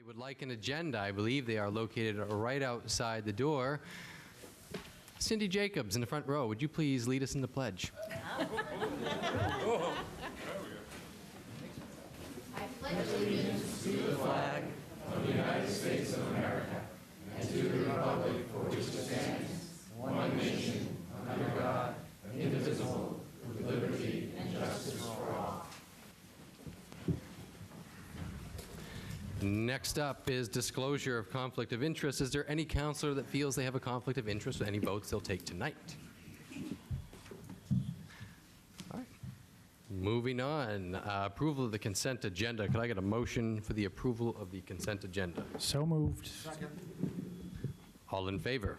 would like an agenda, I believe they are located right outside the door. Cindy Jacobs in the front row, would you please lead us in the pledge? I pledge allegiance to the flag of the United States of America and to the republic for which it stands, one nation, under God, indivisible, with liberty and justice for all. Next up is disclosure of conflict of interest. Is there any counselor that feels they have a conflict of interest with any votes they'll take tonight? All right. Moving on, approval of the consent agenda. Could I get a motion for the approval of the consent agenda? So moved. Second. All in favor?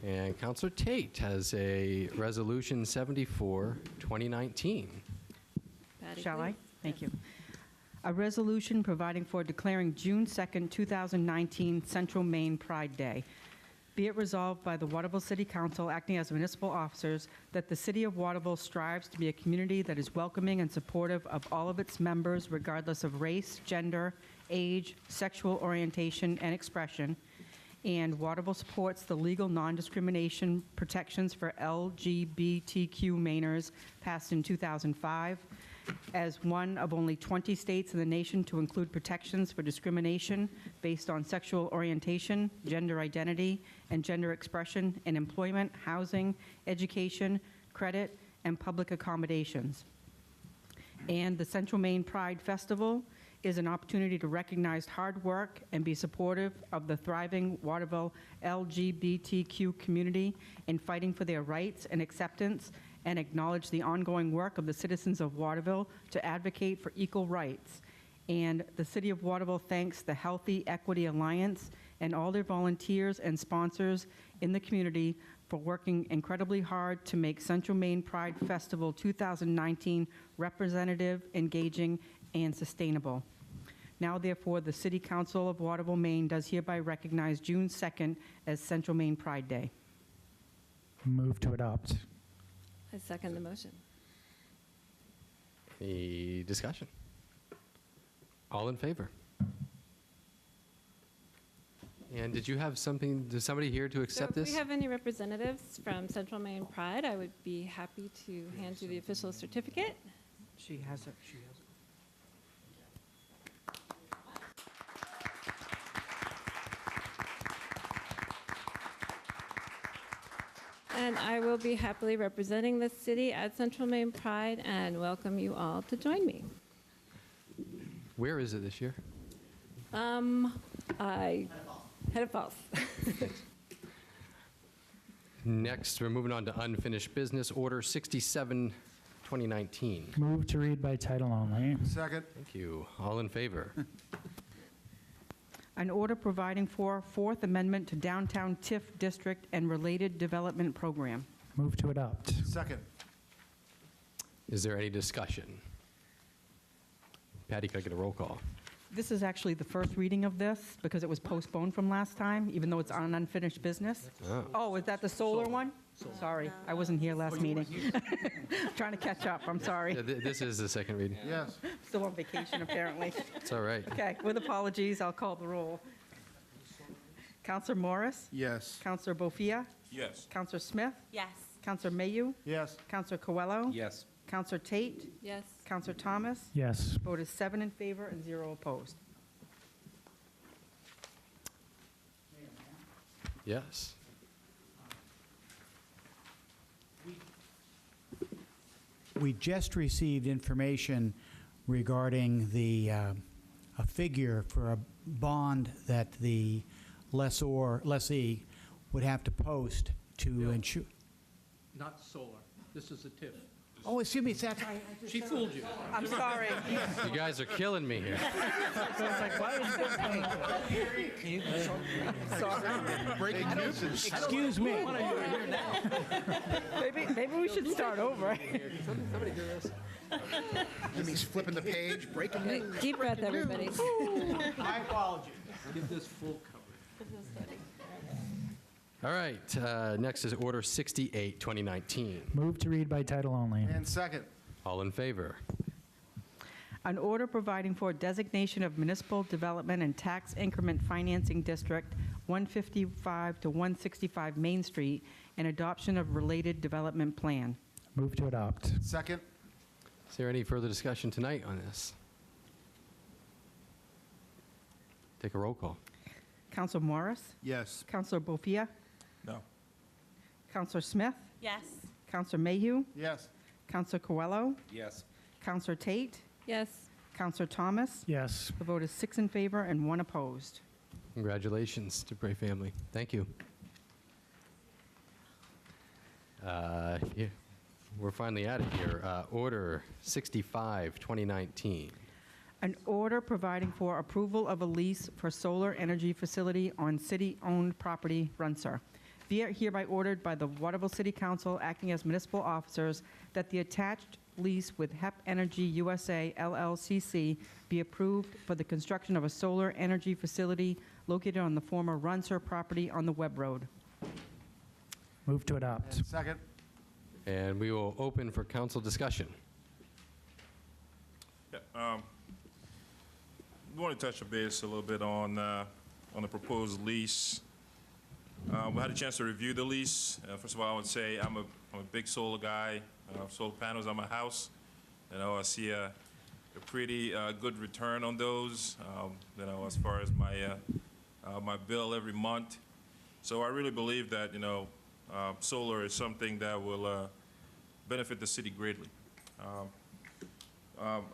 And Councillor Tate has a resolution 74, 2019. Shall I? Thank you. A resolution providing for declaring June 2nd, 2019 Central Maine Pride Day. Be it resolved by the Waterville City Council, acting as municipal officers, that the City of Waterville strives to be a community that is welcoming and supportive of all of its members, regardless of race, gender, age, sexual orientation, and expression. And Waterville supports the legal non-discrimination protections for LGBTQ Mainers passed in 2005, as one of only 20 states in the nation to include protections for discrimination based on sexual orientation, gender identity, and gender expression in employment, housing, education, credit, and public accommodations. And the Central Maine Pride Festival is an opportunity to recognize hard work and be supportive of the thriving Waterville LGBTQ community in fighting for their rights and acceptance, and acknowledge the ongoing work of the citizens of Waterville to advocate for equal rights. And the City of Waterville thanks the Healthy Equity Alliance and all their volunteers and sponsors in the community for working incredibly hard to make Central Maine Pride Festival 2019 representative, engaging, and sustainable. Now, therefore, the City Council of Waterville, Maine does hereby recognize June 2nd as Central Maine Pride Day. Move to adopt. I second the motion. Any discussion? All in favor? And did you have something, is somebody here to accept So if this? we have any representatives from Central Maine Pride, I would be happy to hand you the official certificate. She has it. She has it. And I will be happily representing the city at Central Maine Pride and welcome you all to join me. Where is it this year? Head Falls. Next, we're moving on to unfinished business, Order 67, 2019. Move to read by title only. Second. Thank you. All in favor? An order providing for Fourth Amendment to Downtown TIF District and related development program. Move to adopt. Second. Is there any discussion? Patty, could I get a roll call? This is actually the first reading of this because it was postponed from last time, even though it's on unfinished business. Oh, is that the solar one? Sorry, I wasn't here last meeting. Trying to catch up, I'm sorry. Yeah, this is the second reading. Yes. Still on vacation, apparently. It's all right. Okay, with apologies, I'll call the roll. Counselor Morris? Yes. Counselor Bofia? Yes. Counselor Smith? Yes. Counselor Mayu? Yes. Counselor Coelho? Yes. Counselor Tate? Yes. Counselor Thomas? Yes. Vote is 7 in favor and 0 opposed. Yes. We just received information regarding the a figure for a bond that the lessee would have to post to ensure. Not solar. This is a TIF. Oh, excuse me, that's She fooled you. I'm sorry. You guys are killing me here. Breaking news. excuse me. Maybe we should start over. Somebody hear this? Jimmy's flipping the page, breaking news. Deep breath, everybody. My apologies. Give this full coverage. All right, next is Order 68, 2019. Move to read by title only. And second. All in favor? An order providing for designation of municipal development and tax increment financing district 155 to 165 Main Street and adoption of related development plan. Move to adopt. Second? Is there any further discussion tonight on this? Take a roll call. Counselor Morris? Yes. Counselor Bofia? No. Counselor Smith? Yes. Counselor Mayhew? Yes. Counselor Coelho? Yes. Counselor Tate? Yes. Counselor Thomas? Yes. The vote is 6 in favor and 1 opposed. Congratulations to Bray family. Thank you. Yeah, we're finally at it here. Order 65, 2019. An order providing for approval of a lease for solar energy facility on city-owned property, Runser. Be it hereby ordered by the Waterville City Council, acting as municipal officers, that the attached lease with HEP Energy USA LLCC be approved for the construction of a solar energy facility located on the former Runser property on the Webb Road. Move to adopt. Second? And we will open for council discussion. Yeah, we want to touch base a little bit on the proposed lease. We had a chance to review the lease. First of all, I would say I'm a big solar guy. Solar panels on my house. You know, I see a pretty good return on those. You know, as far as my bill every month. So I really believe that solar is something that will benefit the city greatly.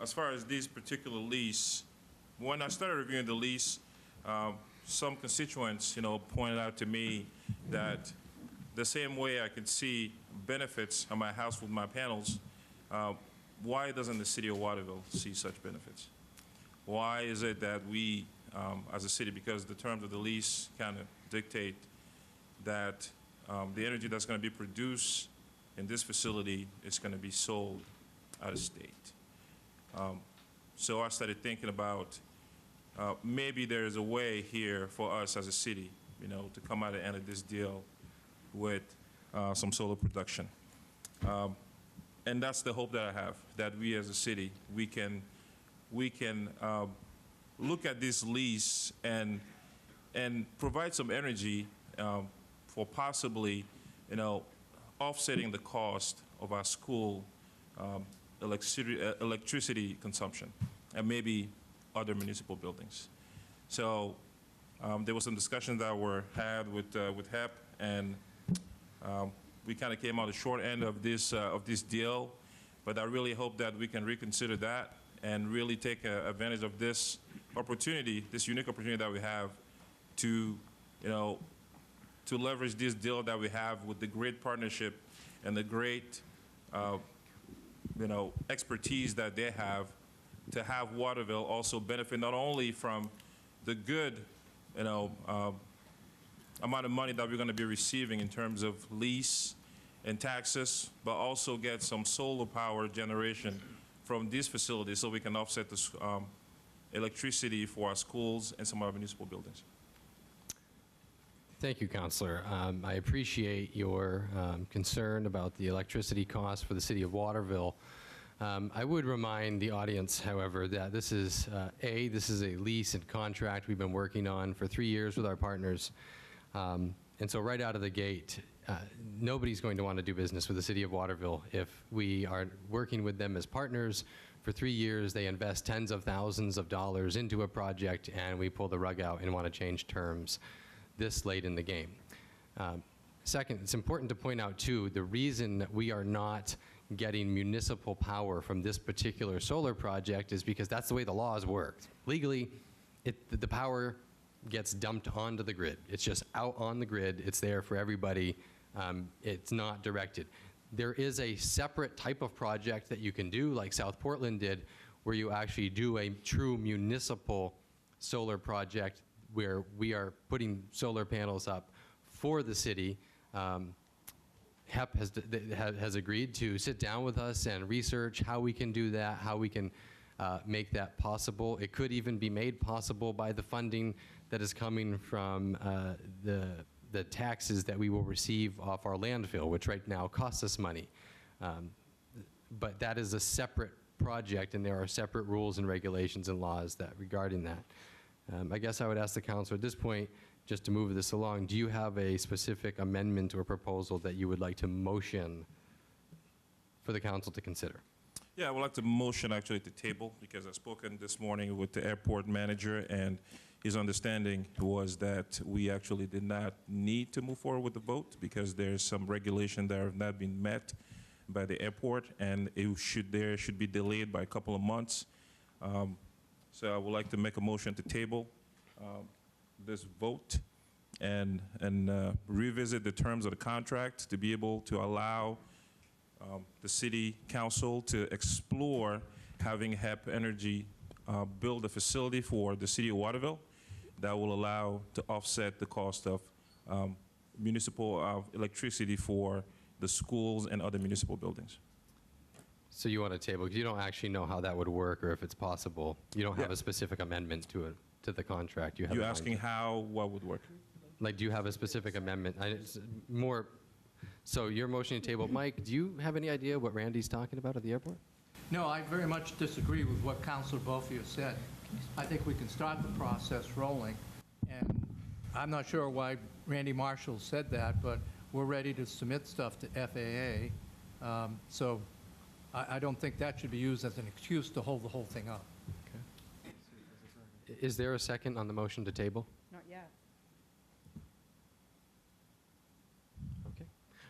As far as this particular lease, when I started reviewing the lease, some constituents, pointed out to me that the same way I could see benefits on my house with my panels, why doesn't the city of Waterville see such benefits? Why is it that we, as a city, because the terms of the lease kind of dictate that the energy that's going to be produced in this facility is going to be sold out of state? So I started thinking about maybe there is a way here for us as a city, to come out and end of this deal with some solar production. And that's the hope that I have, that we as a city, we can look at this lease and provide some energy for possibly, offsetting the cost of our school electricity consumption and maybe other municipal buildings. So there was some discussions that were had with HEP, and we kind of came on the short end of this deal. But I really hope that we can reconsider that and really take advantage of this opportunity, this unique opportunity that we have to, to leverage this deal that we have with the great partnership and the great, expertise that they have, to have Waterville also benefit not only from the good, amount of money that we're going to be receiving in terms of lease and taxes, but also get some solar power generation from these facilities so we can offset the electricity for our schools and some of our municipal buildings. Thank you, Councilor. I appreciate your concern about the electricity costs for the city of Waterville. I would remind the audience, however, that this is a lease and contract we've been working on for 3 years with our partners. And so right out of the gate, nobody's going to want to do business with the city of Waterville if we are working with them as partners. For 3 years, they invest tens of thousands of dollars into a project, and we pull the rug out and want to change terms this late in the game. Second, it's important to point out, too, the reason that we are not getting municipal power from this particular solar project is because that's the way the laws work. Legally, the power gets dumped onto the grid. It's just out on the grid. It's there for everybody. It's not directed. There is a separate type of project that you can do, like South Portland did, where you actually do a true municipal solar project where we are putting solar panels up for the city. HEP has agreed to sit down with us and research how we can do that, how we can make that possible. It could even be made possible by the funding that is coming from the taxes that we will receive off our landfill, which right now costs us money. But that is a separate project, and there are separate rules and regulations and laws that regarding that. I guess I would ask the council at this point, just to move this along, do you have a specific amendment or proposal that you would like to motion for the council to consider? Yeah, I would like to motion actually to table, because I've spoken this morning with the airport manager, and his understanding was that we actually did not need to move forward with the vote because there's some regulation that have not been met by the airport, and it should be delayed by a couple of months. So I would like to make a motion to table this vote and revisit the terms of the contract to be able to allow the city council to explore having HEP Energy build a facility for the city of Waterville that will allow to offset the cost of municipal electricity for the schools and other municipal buildings. So you want to table, because you don't actually know how that would work or if it's possible. You don't have Yeah. a specific amendment to the contract. You have You're in mind. asking how, what would work? Like, do you have a specific amendment? It's more, so your motion to table. Mike, do you have any idea what Randy's talking about at the airport? No, I very much disagree with what Councilor Bofia said. I think we can start the process rolling, and I'm not sure why Randy Marshall said that, but we're ready to submit stuff to FAA, so I don't think that should be used as an excuse to hold the whole thing up. Is there a second on the motion to table? Not yet. Okay.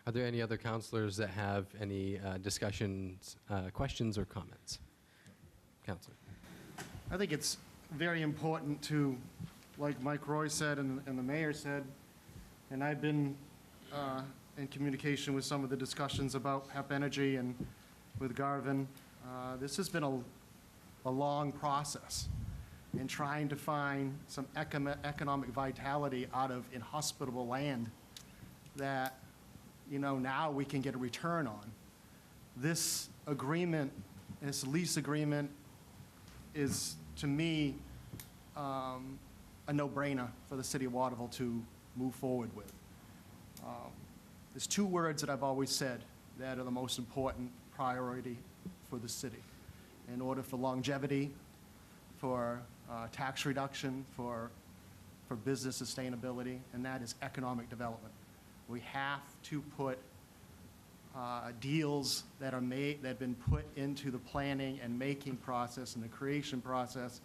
Are there any other counselors that have any discussions, questions, or comments? Counselor. I think it's very important to, like Mike Roy said and the mayor said, and I've been in communication with some of the discussions about HEP Energy and with Garvin. This has been a long process in trying to find some economic vitality out of inhospitable land that, you know, now we can get a return on. This agreement, this lease agreement is, to me, a no-brainer for the city of Waterville to move forward with. There's two words that I've always said that are the most important priority for the city in order for longevity, for tax reduction, for business sustainability, and that is economic development. We have to put deals that are made, that have been put into the planning and making process and the creation process.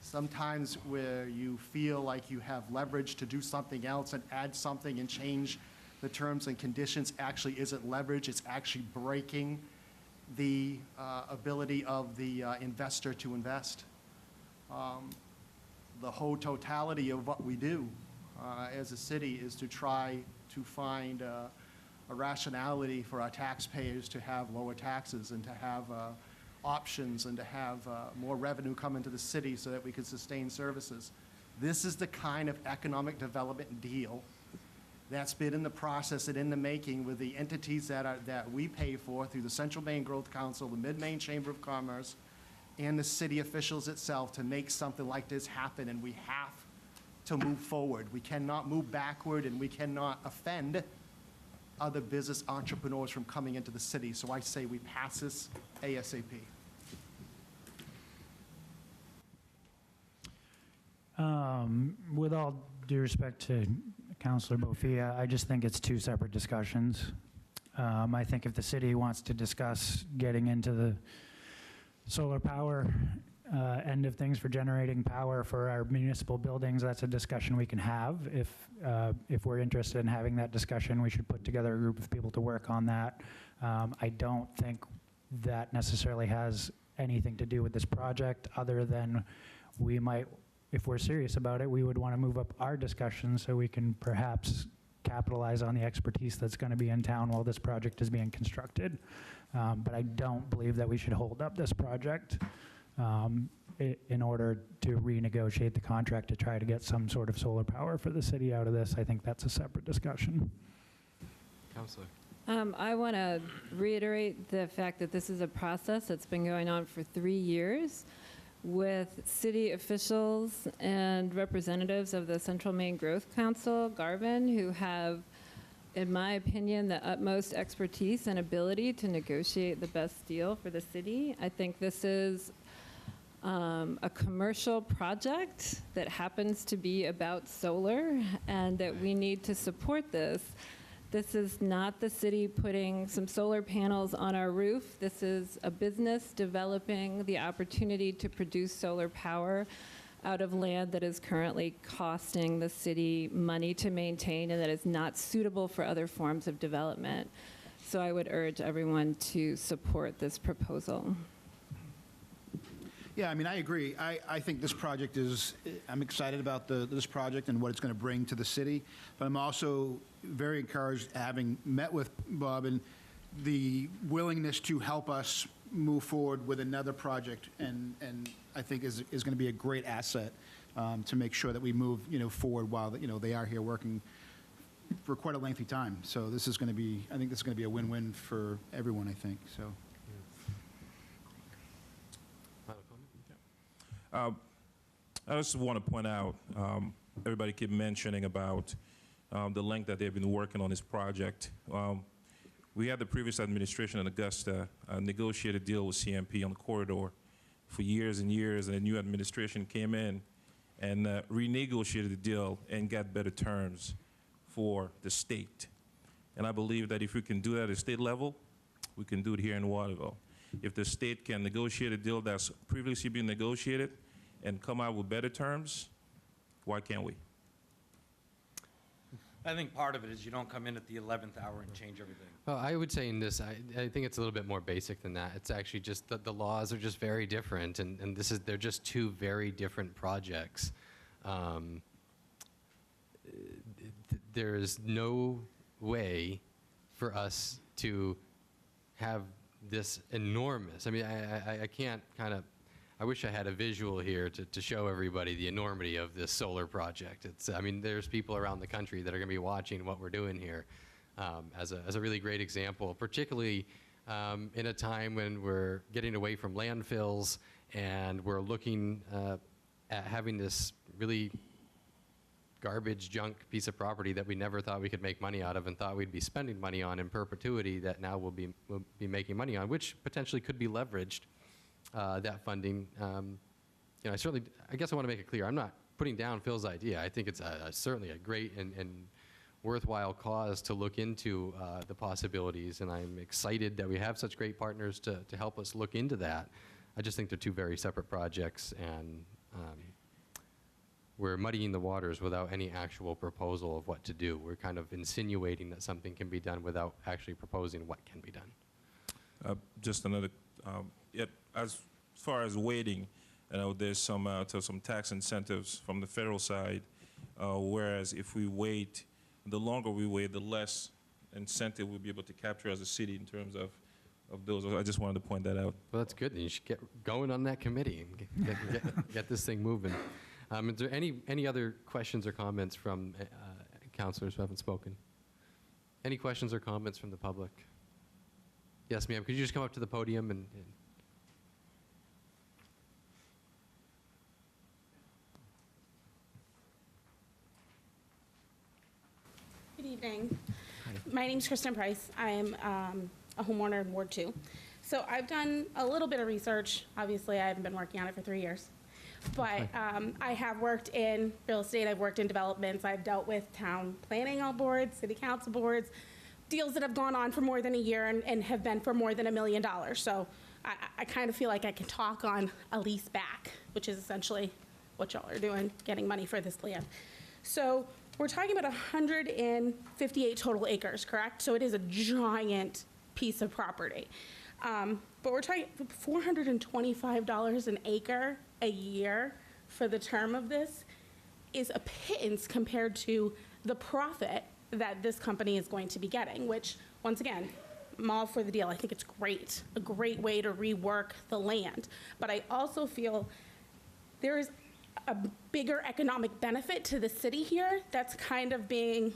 Sometimes where you feel like you have leverage to do something else and add something and change the terms and conditions actually isn't leverage, it's actually breaking the ability of the investor to invest. The whole totality of what we do as a city is to try to find a rationality for our taxpayers to have lower taxes and to have options and to have more revenue come into the city so that we can sustain services. This is the kind of economic development deal that's been in the process and in the making with the entities that we pay for through the Central Maine Growth Council, the Mid-Maine Chamber of Commerce, and the city officials itself to make something like this happen, and we have to move forward. We cannot move backward, and we cannot offend other business entrepreneurs from coming into the city. So I say we pass this ASAP. With all due respect to Councilor Bofia, I just think it's two separate discussions. I think if the city wants to discuss getting into the solar power end of things for generating power for our municipal buildings, that's a discussion we can have. If we're interested in having that discussion, we should put together a group of people to work on that. I don't think that necessarily has anything to do with this project, other than we might, if we're serious about it, we would want to move up our discussion so we can perhaps capitalize on the expertise that's going to be in town while this project is being constructed. But I don't believe that we should hold up this project in order to renegotiate the contract to try to get some sort of solar power for the city out of this. I think that's a separate discussion. Counselor. I want to reiterate the fact that this is a process that's been going on for 3 years with city officials and representatives of the Central Maine Growth Council, Garvin, who have in my opinion, the utmost expertise and ability to negotiate the best deal for the city. I think this is a commercial project that happens to be about solar, and that we need to support this. This is not the city putting some solar panels on our roof. This is a business developing the opportunity to produce solar power out of land that is currently costing the city money to maintain and that is not suitable for other forms of development. So I would urge everyone to support this proposal. Yeah, I mean, I agree. I think this project is, I'm excited about this project and what it's going to bring to the city, but I'm also very encouraged, having met with Bob, and the willingness to help us move forward with another project, and I think is going to be a great asset to make sure that we move, forward while, they are here working for quite a lengthy time. So this is going to be, I think this is going to be a win-win for everyone, I think, so. I just want to point out, everybody keep mentioning about the length that they've been working on this project. We had the previous administration in Augusta negotiate a deal with CMP on the corridor for years and years, and a new administration came in and renegotiated the deal and got better terms for the state. And I believe that if we can do that at state level, we can do it here in Waterville. If the state can negotiate a deal that's previously been negotiated and come out with better terms, why can't we? I think part of it is you don't come in at the 11th hour and change everything. Well, I would say in this, I think it's a little bit more basic than that. It's actually just that the laws are just very different, and they're just two very different projects. There is no way for us to have this enormous, I mean, I can't kind of, I wish I had a visual here to show everybody the enormity of this solar project. It's, I mean, there's people around the country that are going to be watching what we're doing here as a really great example, particularly in a time when we're getting away from landfills and we're looking at having this really garbage junk piece of property that we never thought we could make money out of and thought we'd be spending money on in perpetuity, that now we'll be making money on, which potentially could be leveraged. That funding, I guess I want to make it clear, I'm not putting down Phil's idea. I think it's certainly a great and worthwhile cause to look into the possibilities, and I'm excited that we have such great partners to help us look into that. I just think they're two very separate projects, and we're muddying the waters without any actual proposal of what to do. We're kind of insinuating that something can be done without actually proposing what can be done. Just another, as far as waiting, there's some tax incentives from the federal side, whereas if we wait, the longer we wait, the less incentive we'll be able to capture as a city in terms of those. I just wanted to point that out. Well, that's good. Then you should get going on that committee and get this thing moving. Is there any other questions or comments from councilors who haven't spoken? Any questions or comments from the public? Yes, ma'am. Could you just come up to the podium and Good evening. My name's Kristen Price. I'm a homeowner in Ward 2. So I've done a little bit of research. Obviously, I haven't been working on it for 3 years. But I have worked in real estate. I've worked in developments. I've dealt with town planning boards, city council boards, deals that have gone on for more than a year and have been for more than $1 million. So I kind of feel like I can talk on a lease back, which is essentially what y'all are doing, getting money for this land. So we're talking about 158 total acres, correct? So it is a giant piece of property. But we're talking $425 an acre a year for the term of this is a pittance compared to the profit that this company is going to be getting, which, once again, I'm all for the deal. I think it's great, a great way to rework the land. But I also feel there is a bigger economic benefit to the city here that's kind of being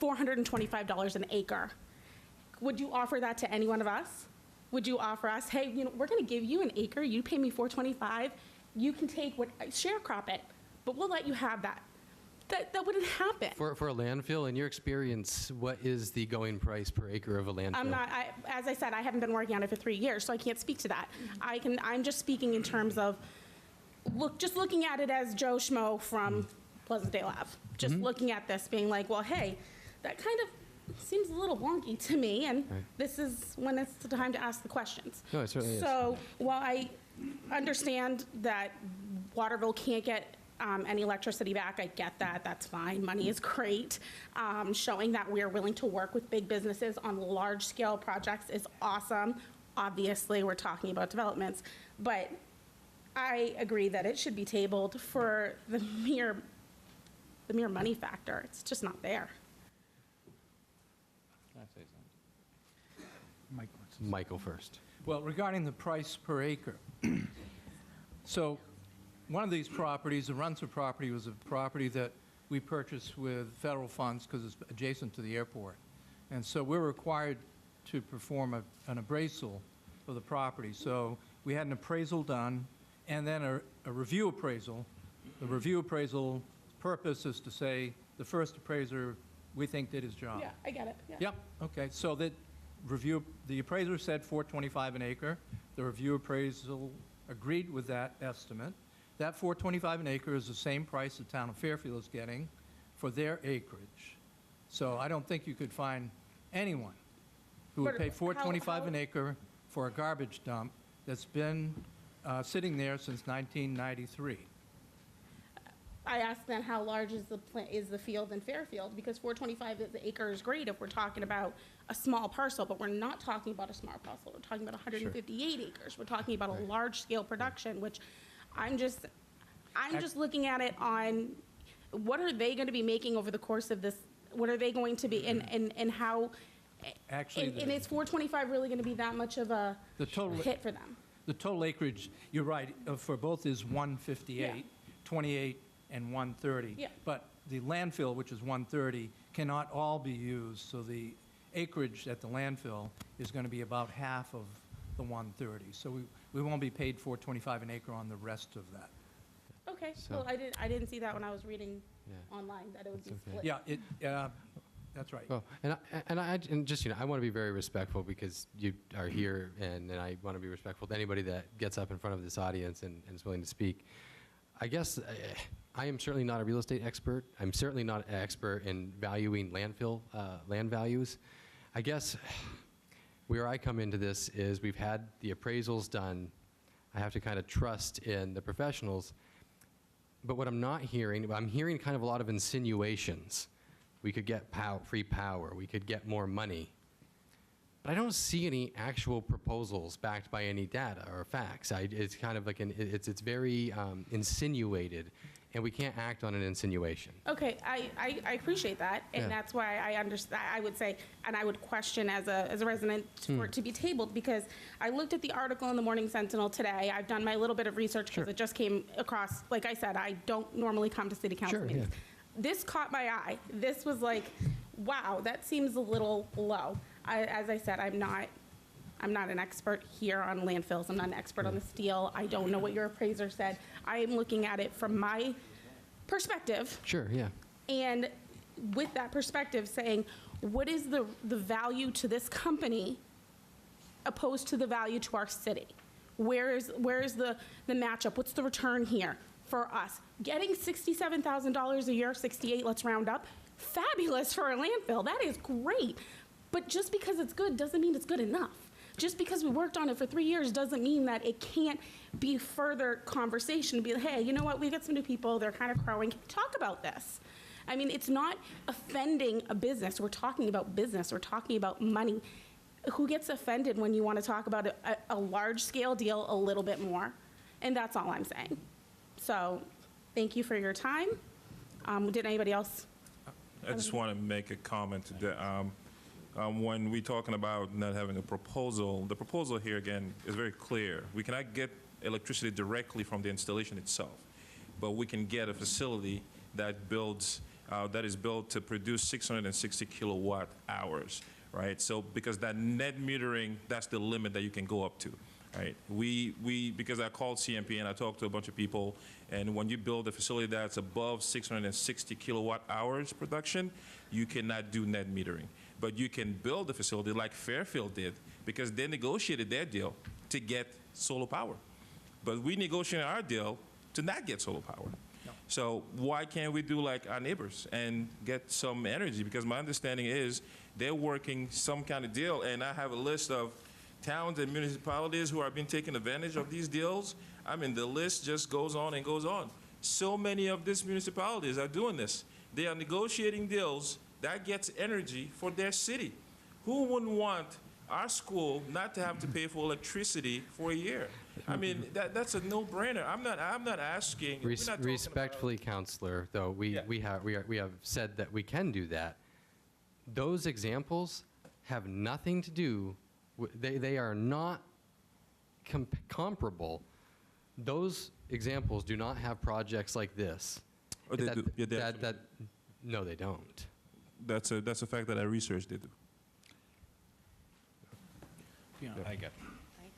$425 an acre. Would you offer that to any one of us? Would you offer us, hey, we're going to give you an acre, you pay me $425, you can take what, share crop it, but we'll let you have that. That wouldn't happen. For a landfill, in your experience, what is the going price per acre of a landfill? As I said, I haven't been working on it for 3 years, so I can't speak to that. I'm just speaking in terms of, just looking at it as Joe Schmo from Pleasantdale Ave. Just looking at this, being like, well, hey, that kind of seems a little wonky to me, and this is when it's the time to ask the questions. No, it certainly is. So while I understand that Waterville can't get any electricity back, I get that. That's fine. Money is great. Showing that we're willing to work with big businesses on large-scale projects is awesome. Obviously, we're talking about developments, but I agree that it should be tabled for the mere money factor. It's just not there. Can I say something? Michael first. Well, regarding the price per acre, so one of these properties, the Runser property, was a property that we purchased with federal funds because it's adjacent to the airport. And so we're required to perform an appraisal of the property. So we had an appraisal done and then a review appraisal. The review appraisal purpose is to say the first appraiser we think did his job. Yeah, I get it. Yeah. Yep, okay, so the appraiser said $425 an acre. The review appraisal agreed with that estimate. That $425 an acre is the same price the town of Fairfield is getting for their acreage. So I don't think you could find anyone who would But pay how- $425 an acre for a garbage dump that's been sitting there since 1993. I asked then how large is the field in Fairfield, because 425 acre is great if we're talking about a small parcel, but we're not talking about a small parcel. We're talking about 158 acres. We're talking about a large scale production, which I'm just looking at it on what are they going to be making over the course of this? What are they going to be and how? Actually, and is 425 really going to be that much of a hit for them? The total acreage, you're right, for both is 158, Yeah. 28, and 130. Yeah. But the landfill, which is 130, cannot all be used, so the acreage at the landfill is going to be about half of the 130. So we won't be paid $425 an acre on the rest of that. Okay, So- well, I didn't see that when I was reading Yeah. online, that it would be That's okay. split. Yeah, that's right. Well, and just, I want to be very respectful because you are here, and I want to be respectful to anybody that gets up in front of this audience and is willing to speak. I guess I am certainly not a real estate expert. I'm certainly not an expert in valuing landfill land values. I guess where I come into this is we've had the appraisals done. I have to kind of trust in the professionals. But what I'm not hearing, I'm hearing kind of a lot of insinuations. We could get free power. We could get more money. But I don't see any actual proposals backed by any data or facts. It's kind of like it's very insinuated, and we can't act on an insinuation. Okay, I appreciate that, and Yeah. that's why I understand, I would say, and I would question as a resident for it to be tabled, because I looked at the article in the Morning Sentinel today. I've done my little bit of research because Sure. it just came across, like I said, I don't normally come to city council Sure, meetings. yeah. This caught my eye. This was like, wow, that seems a little low. As I said, I'm not an expert here on landfills. I'm not an expert on the steel. I don't know what your appraiser said. I am looking at it from my perspective. Sure, yeah. And with that perspective, saying, what is the value to this company opposed to the value to our city? Where is the matchup? What's the return here for us? Getting $67,000 a year, 68, let's round up, fabulous for a landfill. That is great. But just because it's good doesn't mean it's good enough. Just because we worked on it for 3 years doesn't mean that it can't be further conversation. Be like, hey, you know what? We got some new people. They're kind of crowing. Can we talk about this? I mean, it's not offending a business. We're talking about business. We're talking about money. Who gets offended when you want to talk about a large-scale deal a little bit more? And that's all I'm saying. So thank you for your time. Did anybody else? I just want to make a comment to that. When we're talking about not having a proposal, the proposal here, again, is very clear. We cannot get electricity directly from the installation itself, but we can get a facility that is built to produce 660 kilowatt hours, right? So because that net metering, that's the limit that you can go up to. right? Because I called CMP and I talked to a bunch of people, and when you build a facility that's above 660 kilowatt hours production, you cannot do net metering. But you can build a facility like Fairfield did, because they negotiated their deal to get solar power. But we negotiated our deal to not get solar power. So why can't we do like our neighbors and get some energy? Because my understanding is they're working some kind of deal, and I have a list of towns and municipalities who are being taken advantage of these deals. I mean, the list just goes on and goes on. So many of these municipalities are doing this. They are negotiating deals that gets energy for their city. Who wouldn't want our school not to have to pay for electricity for a year? I mean, that's a no-brainer. I'm not asking. We're not talking about- Respectfully, Counselor, though, we have said that we can do that. Those examples have nothing to do. They are not comparable. Those examples do not have projects like this. Oh, they do. Yeah, they actually do. No, they don't. That's a fact that I researched. They do. I got it.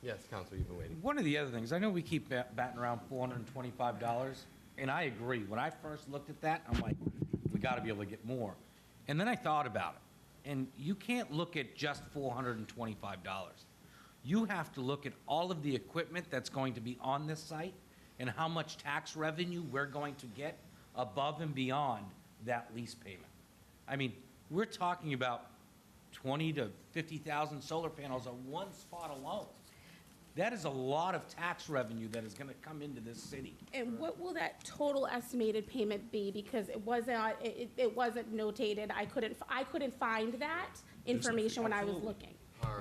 Yes, Counselor, you've been waiting. One of the other things, I know we keep batting around $425, and I agree. When I first looked at that, I'm like, we got to be able to get more. And then I thought about it, and you can't look at just $425. You have to look at all of the equipment that's going to be on this site and how much tax revenue we're going to get above and beyond that lease payment. I mean, we're talking about 20 to 50,000 solar panels on one spot alone. That is a lot of tax revenue that is going to come into this city. And what will that total estimated payment be? Because it wasn't notated. I couldn't find that information when I was looking.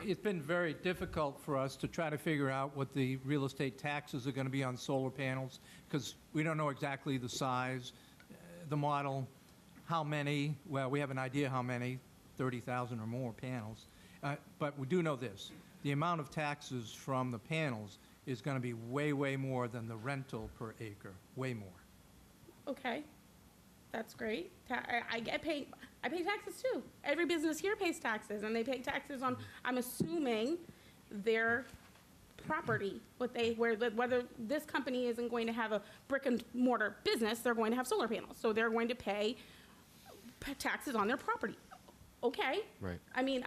It's been very difficult for us to try to figure out what the real estate taxes are going to be on solar panels, because we don't know exactly the size, the model, how many. Well, we have an idea how many, 30,000 or more panels. But we do know this. The amount of taxes from the panels is going to be way, way more than the rental per acre, way more. Okay, that's great. I pay taxes too. Every business here pays taxes, and they pay taxes on, I'm assuming, their property, whether this company isn't going to have a brick and mortar business, they're going to have solar panels. So they're going to pay taxes on their property. Okay. Right. I mean,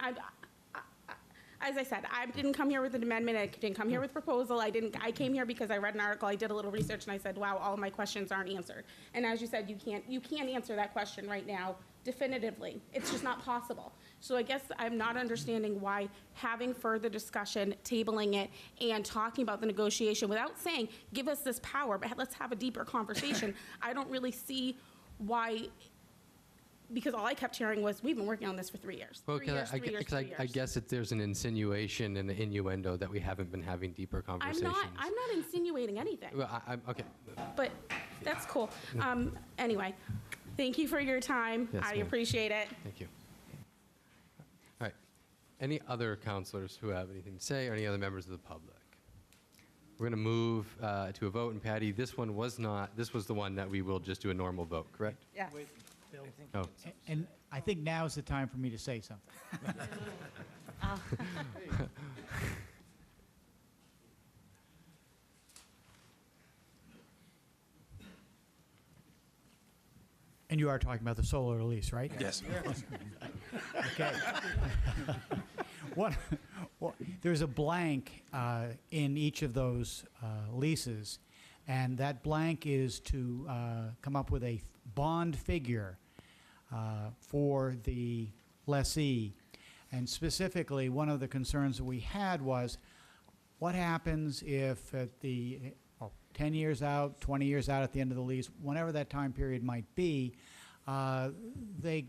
as I said, I didn't come here with an amendment. I didn't come here with a proposal. I came here because I read an article. I did a little research, and I said, wow, all of my questions aren't answered. And as you said, you can't answer that question right now definitively. It's just not possible. So I guess I'm not understanding why having further discussion, tabling it, and talking about the negotiation without saying, give us this power, but let's have a deeper conversation. I don't really see why. Because all I kept hearing was, we've been working on this for 3 years. Well, 3 years, 3 years, 3 years. I guess there's an insinuation and an innuendo that we haven't been having deeper conversations. I'm not insinuating anything, Well, I'm okay. but that's cool. Anyway, thank you for your time. Yes, I ma'am. appreciate it. Thank you. All right. Any other counselors who have anything to say, or any other members of the public? We're going to move to a vote, and Patty, this was the one that we will just do a normal vote, correct? Yes. Oh, And I think now is the time for me to say something. And you are talking about the solar lease, right? Yes. Okay. There's a blank in each of those leases, and that blank is to come up with a bond figure for the lessee. And specifically, one of the concerns that we had was, what happens if at the 10 years out, 20 years out at the end of the lease, whenever that time period might be, they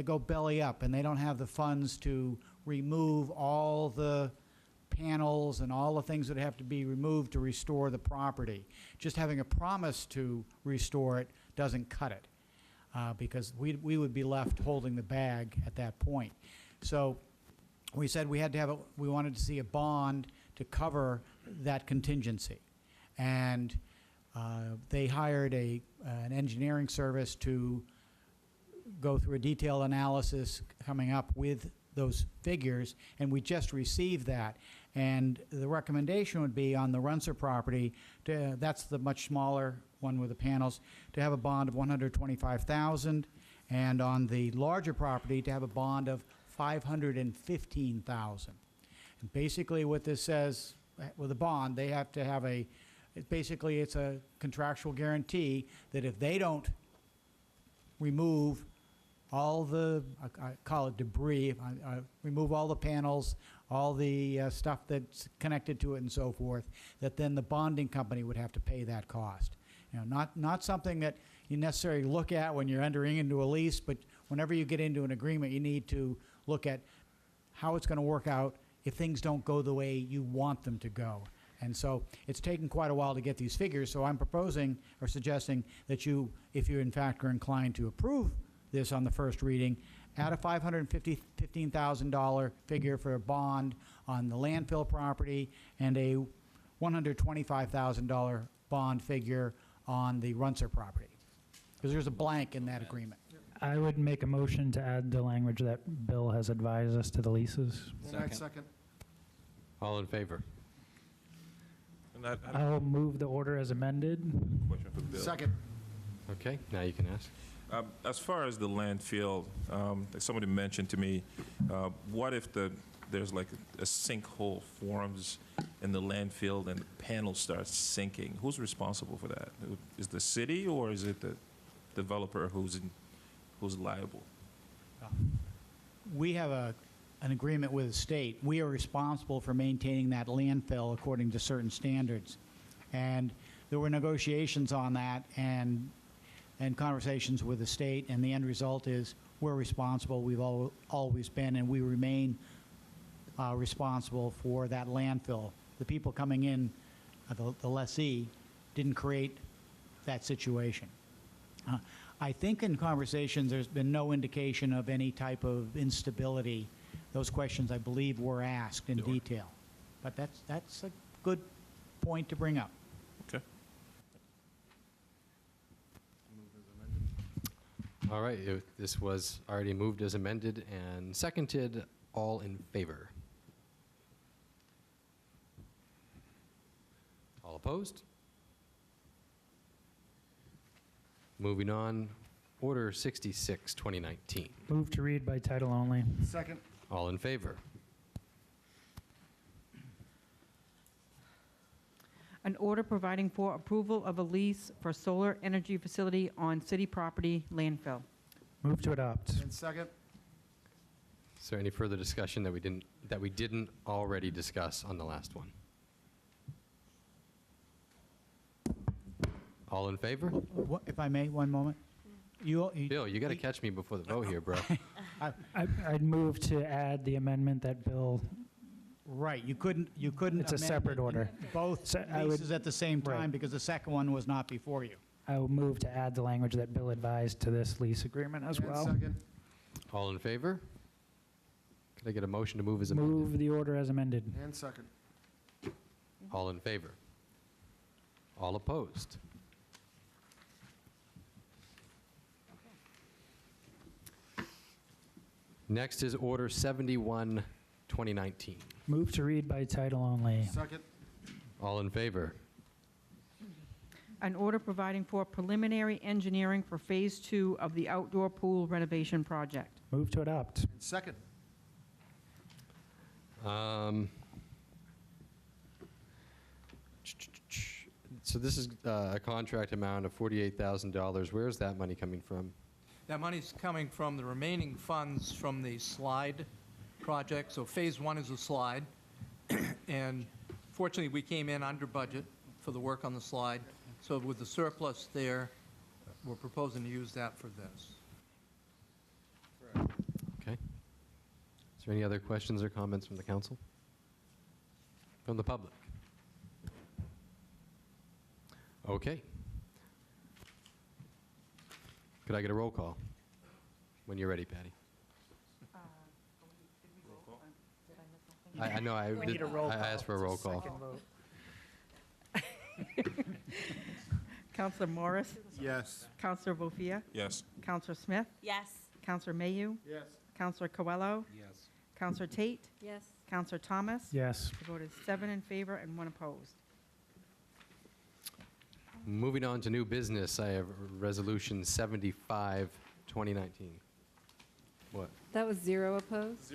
go belly up and they don't have the funds to remove all the panels and all the things that have to be removed to restore the property. Just having a promise to restore it doesn't cut it, because we would be left holding the bag at that point. So we said we wanted to see a bond to cover that contingency. And they hired an engineering service to go through a detailed analysis coming up with those figures, and we just received that. And the recommendation would be on the Runcer property, that's the much smaller one with the panels, to have a bond of $125,000, and on the larger property to have a bond of $515,000. And basically what this says with a bond, they have to have basically it's a contractual guarantee that if they don't remove all the, I call it debris, remove all the panels, all the stuff that's connected to it and so forth, that then the bonding company would have to pay that cost. You know, not something that you necessarily look at when you're entering into a lease, but whenever you get into an agreement, you need to look at how it's going to work out if things don't go the way you want them to go. And so it's taken quite a while to get these figures, so I'm proposing or suggesting that you, if you in fact are inclined to approve this on the first reading, add a $515,000 figure for a bond on the landfill property and a $125,000 bond figure on the Runcer property, because there's a blank in that agreement. I would make a motion to add the language that Bill has advised us to the leases. Second. All in favor? And I I'll move the order as amended. question for Bill. Second. Okay, now you can ask. As far as the landfill, like somebody mentioned to me, what if there's like a sinkhole forms in the landfill and the panel starts sinking? Who's responsible for that? Is the city or is it the developer who's liable? We have an agreement with the state. We are responsible for maintaining that landfill according to certain standards. And there were negotiations on that and conversations with the state, and the end result is we're responsible. We've always been, and we remain responsible for that landfill. The people coming in, the lessee, didn't create that situation. I think in conversations there's been no indication of any type of instability. Those questions, I believe, were asked in detail. But that's a good point to bring up. Okay. All right, this was already moved as amended and seconded. All in favor? All opposed? Moving on, Order 66, 2019. Move to read by title only. Second. All in favor? An order providing for approval of a lease for solar energy facility on city property landfill. Move to adopt. And second. Is there any further discussion that we didn't already discuss on the last one? All in favor? If I may, one moment. Bill, you got to catch me before the vote here, bro. I'd move to add the amendment that Bill, Right, you couldn't It's a amend separate it- order. both So I would- leases at the same time Right. because the second one was not before you. I will move to add the language that Bill advised to this lease agreement as And well. second. All in favor? Could I get a motion to move as amended? Move the order as amended. And second. All in favor? All opposed? Next is Order 71, 2019. Move to read by title only. Second. All in favor? An order providing for preliminary engineering for Phase 2 of the outdoor pool renovation project. Move to adopt. And second. So this is a contract amount of $48,000. Where is that money coming from? That money's coming from the remaining funds from the slide project. So Phase 1 is a slide. And fortunately, we came in under budget for the work on the slide. So with the surplus there, we're proposing to use that for this. Okay. Is there any other questions or comments from the council? From the public? Okay. Could I get a roll call? When you're ready, Patty. I know, I asked for a roll call. Counselor Morris? Yes. Counselor Bofia? Yes. Counselor Smith? Yes. Counselor Mayu? Yes. Counselor Coelho? Yes. Counselor Tate? Yes. Counselor Thomas? Yes. The vote is 7 in favor and 1 opposed. Moving on to new business, I have Resolution 75, 2019. What? That was 0 opposed?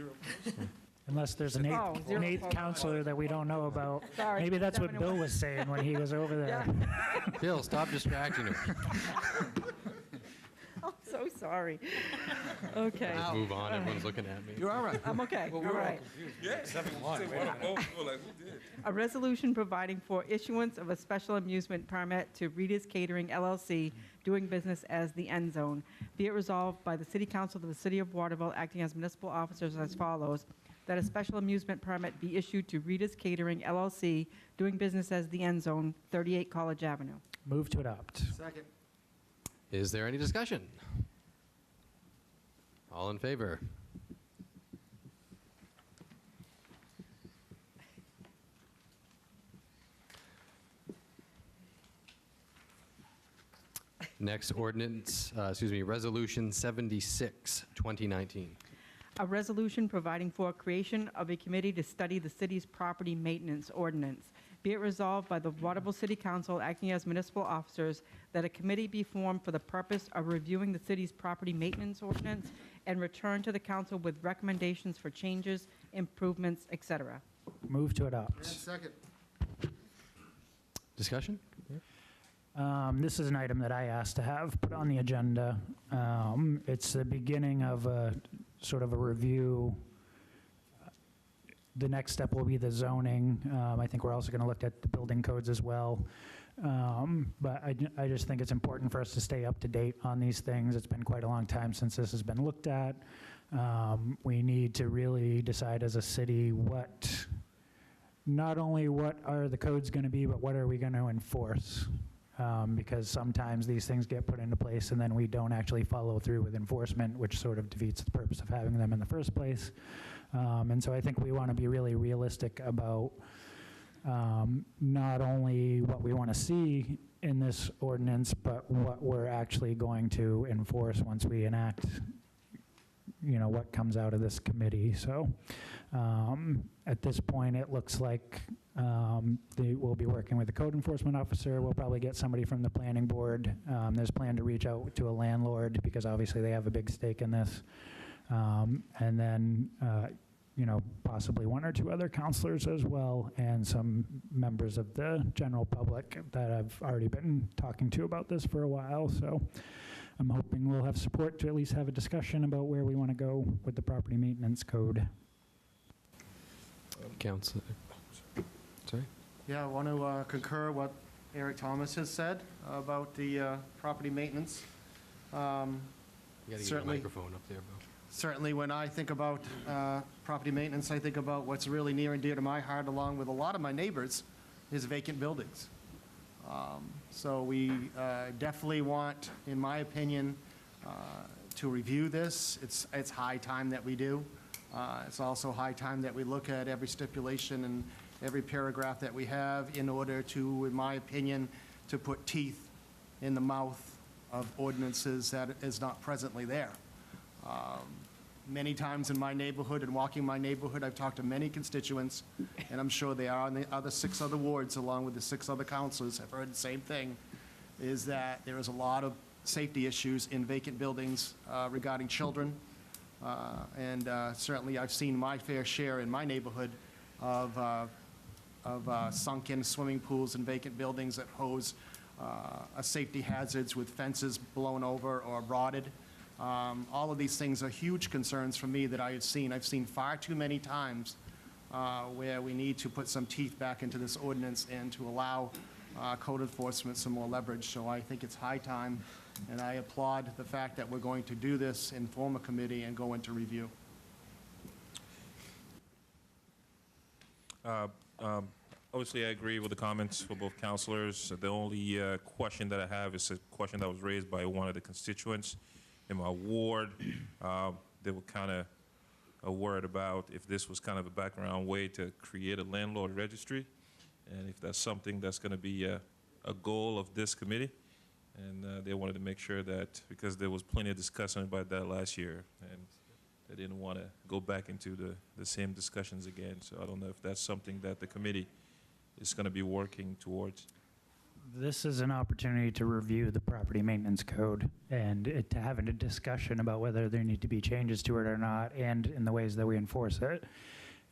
Unless there's an Oh, eighth, zero an eighth opposed. counselor that we don't know about. Sorry, Maybe that's what 7 and Bill 1. was saying when he was over there. Bill, stop distracting her. I'm so sorry. Okay. Let's move on. Everyone's looking at me. You're all right. I'm okay. All right. Yeah. 7-1. Who did? A resolution providing for issuance of a special amusement permit to Rita's Catering LLC, doing business as the End Zone. Be it resolved by the City Council of the City of Waterville, acting as municipal officers as follows, that a special amusement permit be issued to Rita's Catering LLC, doing business as the End Zone, 38 College Avenue. Move to adopt. Second. Is there any discussion? All in favor? Next ordinance, Resolution 76, 2019. A resolution providing for creation of a committee to study the city's property maintenance ordinance. Be it resolved by the Waterville City Council, acting as municipal officers, that a committee be formed for the purpose of reviewing the city's property maintenance ordinance and return to the council with recommendations for changes, improvements, etc. Move to adopt. Second. Discussion? This is an item that I asked to have put on the agenda. It's the beginning of a sort of a review. The next step will be the zoning. I think we're also going to look at the building codes as well. But I just think it's important for us to stay up to date on these things. It's been quite a long time since this has been looked at. We need to really decide as a city not only what are the codes going to be, but what are we going to enforce? Because sometimes these things get put into place and then we don't actually follow through with enforcement, which sort of defeats the purpose of having them in the first place. And so I think we want to be really realistic about not only what we want to see in this ordinance, but what we're actually going to enforce once we enact, what comes out of this committee. So at this point, it looks like we'll be working with the code enforcement officer. We'll probably get somebody from the planning board. There's a plan to reach out to a landlord because obviously they have a big stake in this. And then, possibly 1 or 2 other counselors as well, and some members of the general public that I've already been talking to about this for a while. So I'm hoping we'll have support to at least have a discussion about where we want to go with the property maintenance code. Councilor. Sorry? Yeah, I want to concur what Eric Thomas has said about the property maintenance. You got to get a Certainly. microphone up there, Bill. Certainly, when I think about property maintenance, I think about what's really near and dear to my heart, along with a lot of my neighbors, is vacant buildings. So we definitely want, in my opinion, to review this. It's high time that we do. It's also high time that we look at every stipulation and every paragraph that we have in order to, in my opinion, to put teeth in the mouth of ordinances that is not presently there. Many times in my neighborhood and walking my neighborhood, I've talked to many constituents, and I'm sure they are in the other 6 other wards, along with the 6 other councilors, have heard the same thing, is that there is a lot of safety issues in vacant buildings regarding children. And certainly I've seen my fair share in my neighborhood of sunken swimming pools and vacant buildings that pose safety hazards with fences blown over or rotted. All of these things are huge concerns for me that I have seen. I've seen far too many times where we need to put some teeth back into this ordinance and to allow code enforcement some more leverage. So I think it's high time, and I applaud the fact that we're going to do this and form a committee and go into review. Obviously, I agree with the comments for both counselors. The only question that I have is a question that was raised by one of the constituents in my ward. They were kind of worried about if this was kind of a background way to create a landlord registry, and if that's something that's going to be a goal of this committee. And they wanted to make sure that, because there was plenty of discussion about that last year, and they didn't want to go back into the same discussions again. So I don't know if that's something that the committee is going to be working towards. This is an opportunity to review the property maintenance code and to have a discussion about whether there need to be changes to it or not, and in the ways that we enforce it.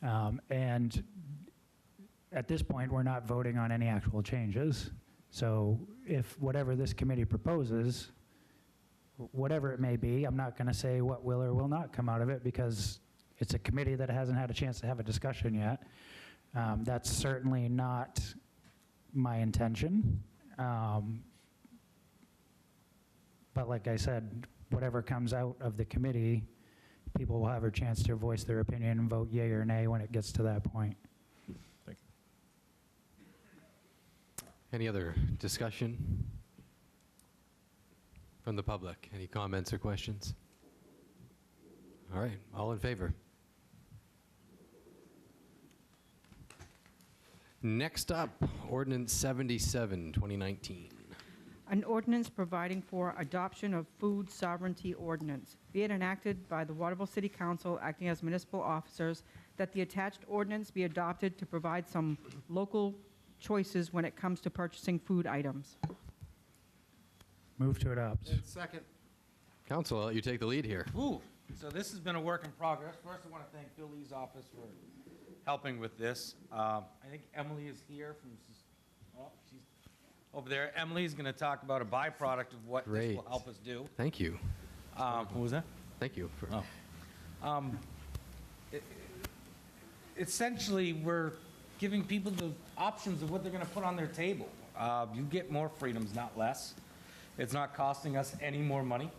And at this point, we're not voting on any actual changes. So if whatever this committee proposes, whatever it may be, I'm not going to say what will or will not come out of it, because it's a committee that hasn't had a chance to have a discussion yet. That's certainly not my intention. But like I said, whatever comes out of the committee, people will have a chance to voice their opinion and vote yea or nay when it gets to that point. Thank you. Any other discussion from the public? Any comments or questions? All right, all in favor? Next up, Ordinance 77, 2019. An ordinance providing for adoption of food sovereignty ordinance. Be it enacted by the Waterville City Council acting as municipal officers that the attached ordinance be adopted to provide some local choices when it comes to purchasing food items. Move to adopt. Second. Council, I'll let you take the lead here. Ooh, so this has been a work in progress. First, I want to thank Bill Lee's office for helping with this. I think Emily is here from, she's over there. Emily's going to talk about a byproduct of what this Great. will help us do. Thank you. What was that? Thank you. For, Essentially, we're giving people the options of what they're going to put on their table. You get more freedoms, not less. It's not costing us any more money.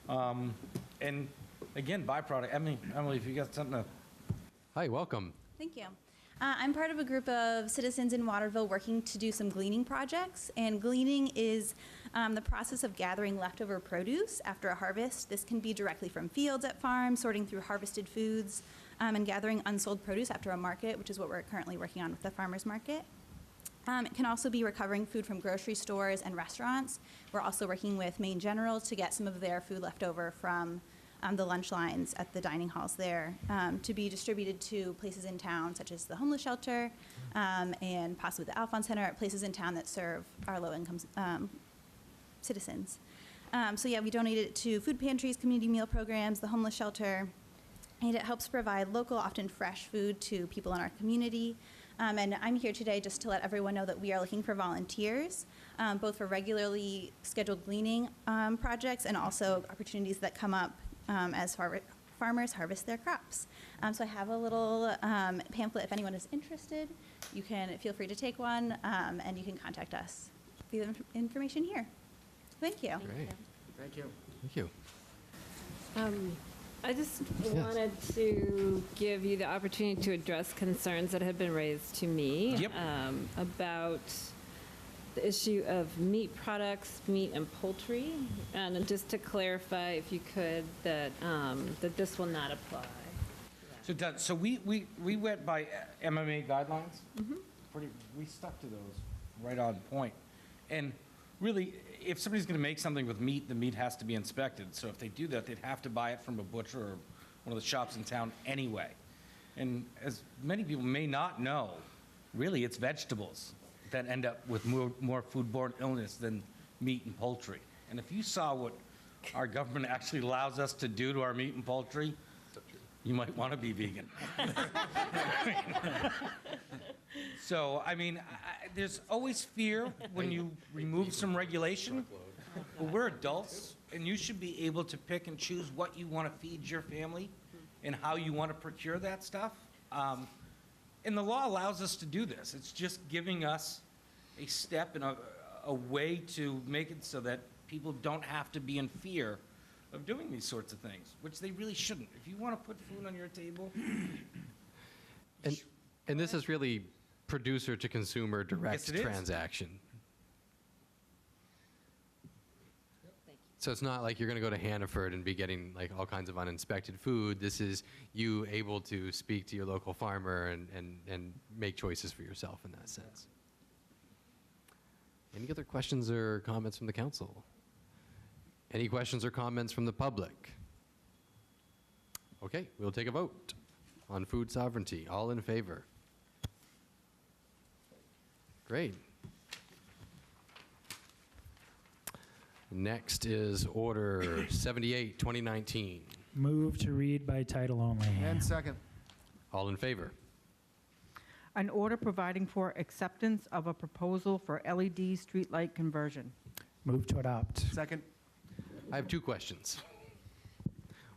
And again, byproduct. Emily, if you got something to... Hi, welcome. Thank you. I'm part of a group of citizens in Waterville working to do some gleaning projects, and gleaning is the process of gathering leftover produce after a harvest. This can be directly from fields at farms, sorting through harvested foods, and gathering unsold produce after a market, which is what we're currently working on with the farmers market. It can also be recovering food from grocery stores and restaurants. We're also working with Maine General to get some of their food left over from the lunch lines at the dining halls there to be distributed to places in town, such as the homeless shelter and possibly the Alphonse Center, places in town that serve our low-income citizens. So yeah, we donated it to food pantries, community meal programs, the homeless shelter, and it helps provide local, often fresh food to people in our community. And I'm here today just to let everyone know that we are looking for volunteers, both for regularly scheduled gleaning projects and also opportunities that come up as farmers harvest their crops. So I have a little pamphlet if anyone is interested. You can feel free to take one, and you can contact us via the information here. Thank you. Great. Thank you. Thank you. I just wanted to give you the opportunity to address concerns that have been raised to me about the issue of meat products, meat and poultry, and just to clarify, if you could, that that this will not apply. So we went by MMA guidelines. We stuck to those right on point. And really, if somebody's going to make something with meat, the meat has to be inspected. So if they do that, they'd have to buy it from a butcher or one of the shops in town anyway. And as many people may not know, really it's vegetables that end up with more foodborne illness than meat and poultry. And if you saw what our government actually allows us to do to our meat and poultry, you might want to be vegan. So, I mean, there's always fear when you remove some regulation, but we're adults, and you should be able to pick and choose what you want to feed your family and how you want to procure that stuff. And the law allows us to do this. It's just giving us a step and a way to make it so that people don't have to be in fear of doing these sorts of things, which they really shouldn't. If you want to put food on your table... And this is really producer to consumer direct Yes, it is. transaction. So it's not like you're going to go to Hannaford and be getting like all kinds of uninspected food. This is you able to speak to your local farmer and make choices for yourself in that sense. Any other questions or comments from the council? Any questions or comments from the public? Okay, we'll take a vote on food sovereignty. All in favor? Great. Next is Order 78, 2019. Move to read by title only. And second. All in favor? An order providing for acceptance of a proposal for LED streetlight conversion. Move to adopt. Second. I have two questions.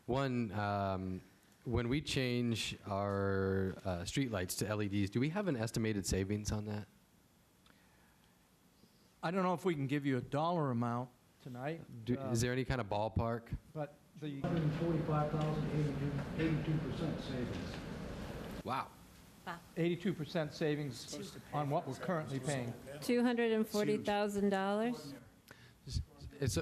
One, when we change our streetlights to LEDs, do we have an estimated savings on that? I don't know if we can give you a dollar amount tonight. Is there any kind of ballpark? But the 82% savings. Wow. 82% savings on what we're currently paying. $240,000.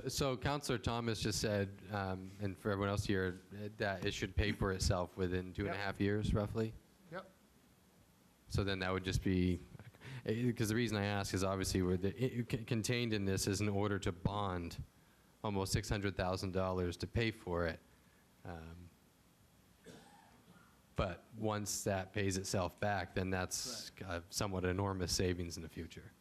So Councilor Thomas just said, and for everyone else here, that it should pay for itself within 2.5 years, roughly? Yep. So then that would just be, because the reason I ask is obviously contained in this is an order to bond almost $600,000 to pay for it. But once that pays itself back, then that's somewhat enormous savings in the future.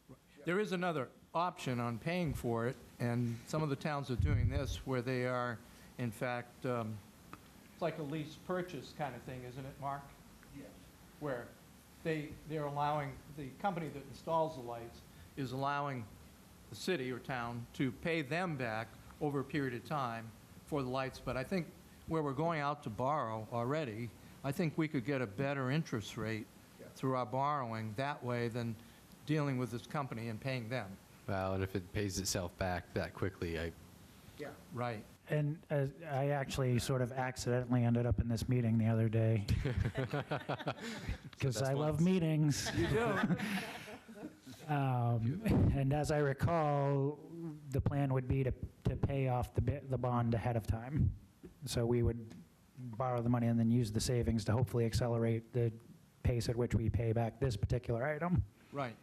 There is another option on paying for it, and some of the towns are doing this, where they are, in fact, it's like a lease purchase kind of thing, isn't it, Mark? Yes. Where they're allowing, the company that installs the lights is allowing the city or town to pay them back over a period of time for the lights. But I think where we're going out to borrow already, I think we could get a better interest rate through our borrowing that way than dealing with this company and paying them. Well, and if it pays itself back that quickly, Yeah. Right. And I actually sort of accidentally ended up in this meeting the other day. Because I love meetings. You do. And as I recall, the plan would be to pay off the bond ahead of time. So we would borrow the money and then use the savings to hopefully accelerate the pace at which we pay back this particular item. Right.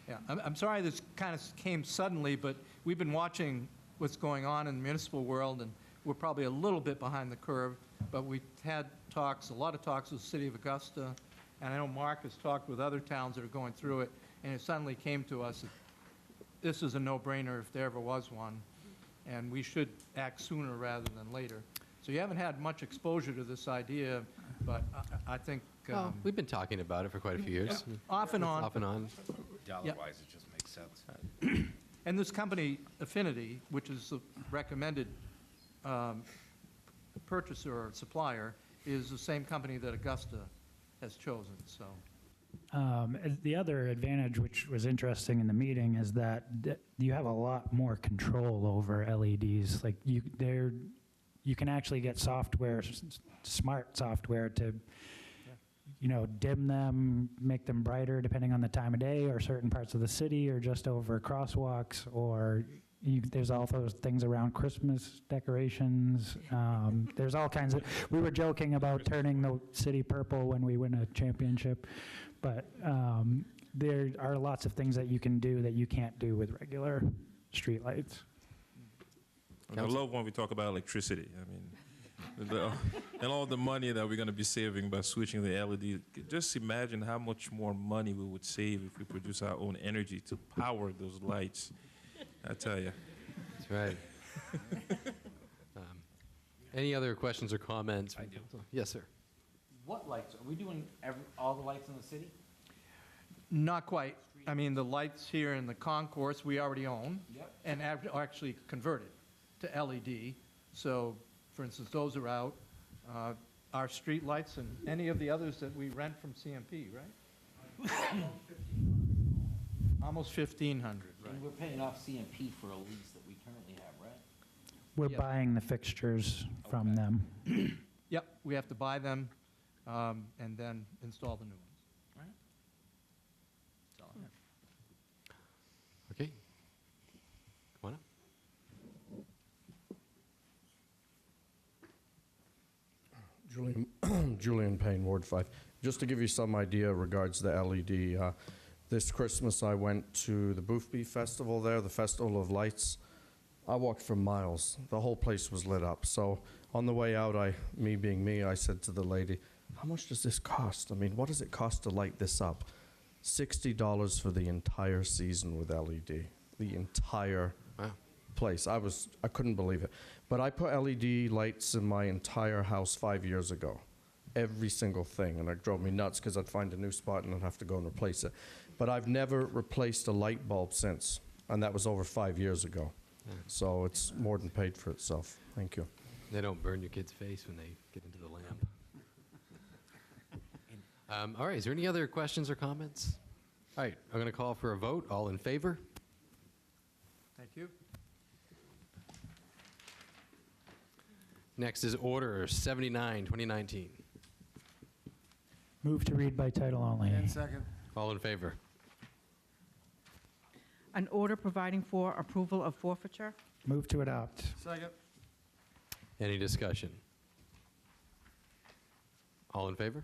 Yeah. I'm sorry this kind of came suddenly, but we've been watching what's going on in the municipal world, and we're probably a little bit behind the curve, but we've had talks, a lot of talks with the city of Augusta, and I know Mark has talked with other towns that are going through it, and it suddenly came to us that this is a no-brainer if there ever was one, and we should act sooner rather than later. So you haven't had much exposure to this idea, but I think... we've been talking about it for quite a few years. Off and on. Off and on. Dollar-wise, it just makes sense. And this company, Affinity, which is the recommended purchaser or supplier, is the same company that Augusta has chosen, so... The other advantage, which was interesting in the meeting, is that you have a lot more control over LEDs. Like you can actually get software, smart software to, dim them, make them brighter depending on the time of day, or certain parts of the city, or just over crosswalks, or there's all those things around Christmas decorations. There's all kinds of. We were joking about turning the city purple when we win a championship, but there are lots of things that you can do that you can't do with regular streetlights. I love when we talk about electricity. I mean, and all the money that we're going to be saving by switching the LED. Just imagine how much more money we would save if we produce our own energy to power those lights. I tell you. That's right. Any other questions or comments? I do. Yes, sir. What lights? Are we doing all the lights in the city? Not quite. I mean, the lights here in the concourse, we already own. Yep. And actually converted to LED. So, for instance, those are out. Our street lights and any of the others that we rent from CMP, right? Almost 1,500, right? And we're paying off CMP for a lease that we currently have, right? We're Yeah. buying the fixtures from Okay. them. Yep, we have to buy them and then install the new ones. Right. That's all I have. Okay. Come on up. Julian Payne, Ward 5. Just to give you some idea regards the LED, this Christmas I went to the Boothby Festival there, the Festival of Lights. I walked for miles. The whole place was lit up. So on the way out, me being me, I said to the lady, how much does this cost? I mean, what does it cost to light this up? $60 for the entire season with LED. The entire place. I couldn't believe it. But I put LED lights in my entire house 5 years ago. Every single thing. And it drove me nuts because I'd find a new spot and I'd have to go and replace it. But I've never replaced a light bulb since. And that was over 5 years ago. So it's more than paid for itself. Thank you. They don't burn your kid's face when they get into the lamp. All right, is there any other questions or comments? All right, I'm going to call for a vote. All in favor? Thank you. Next is Order 79, 2019. Move to read by title only. And second. All in favor? An order providing for approval of forfeiture. Move to adopt. Second. Any discussion? All in favor?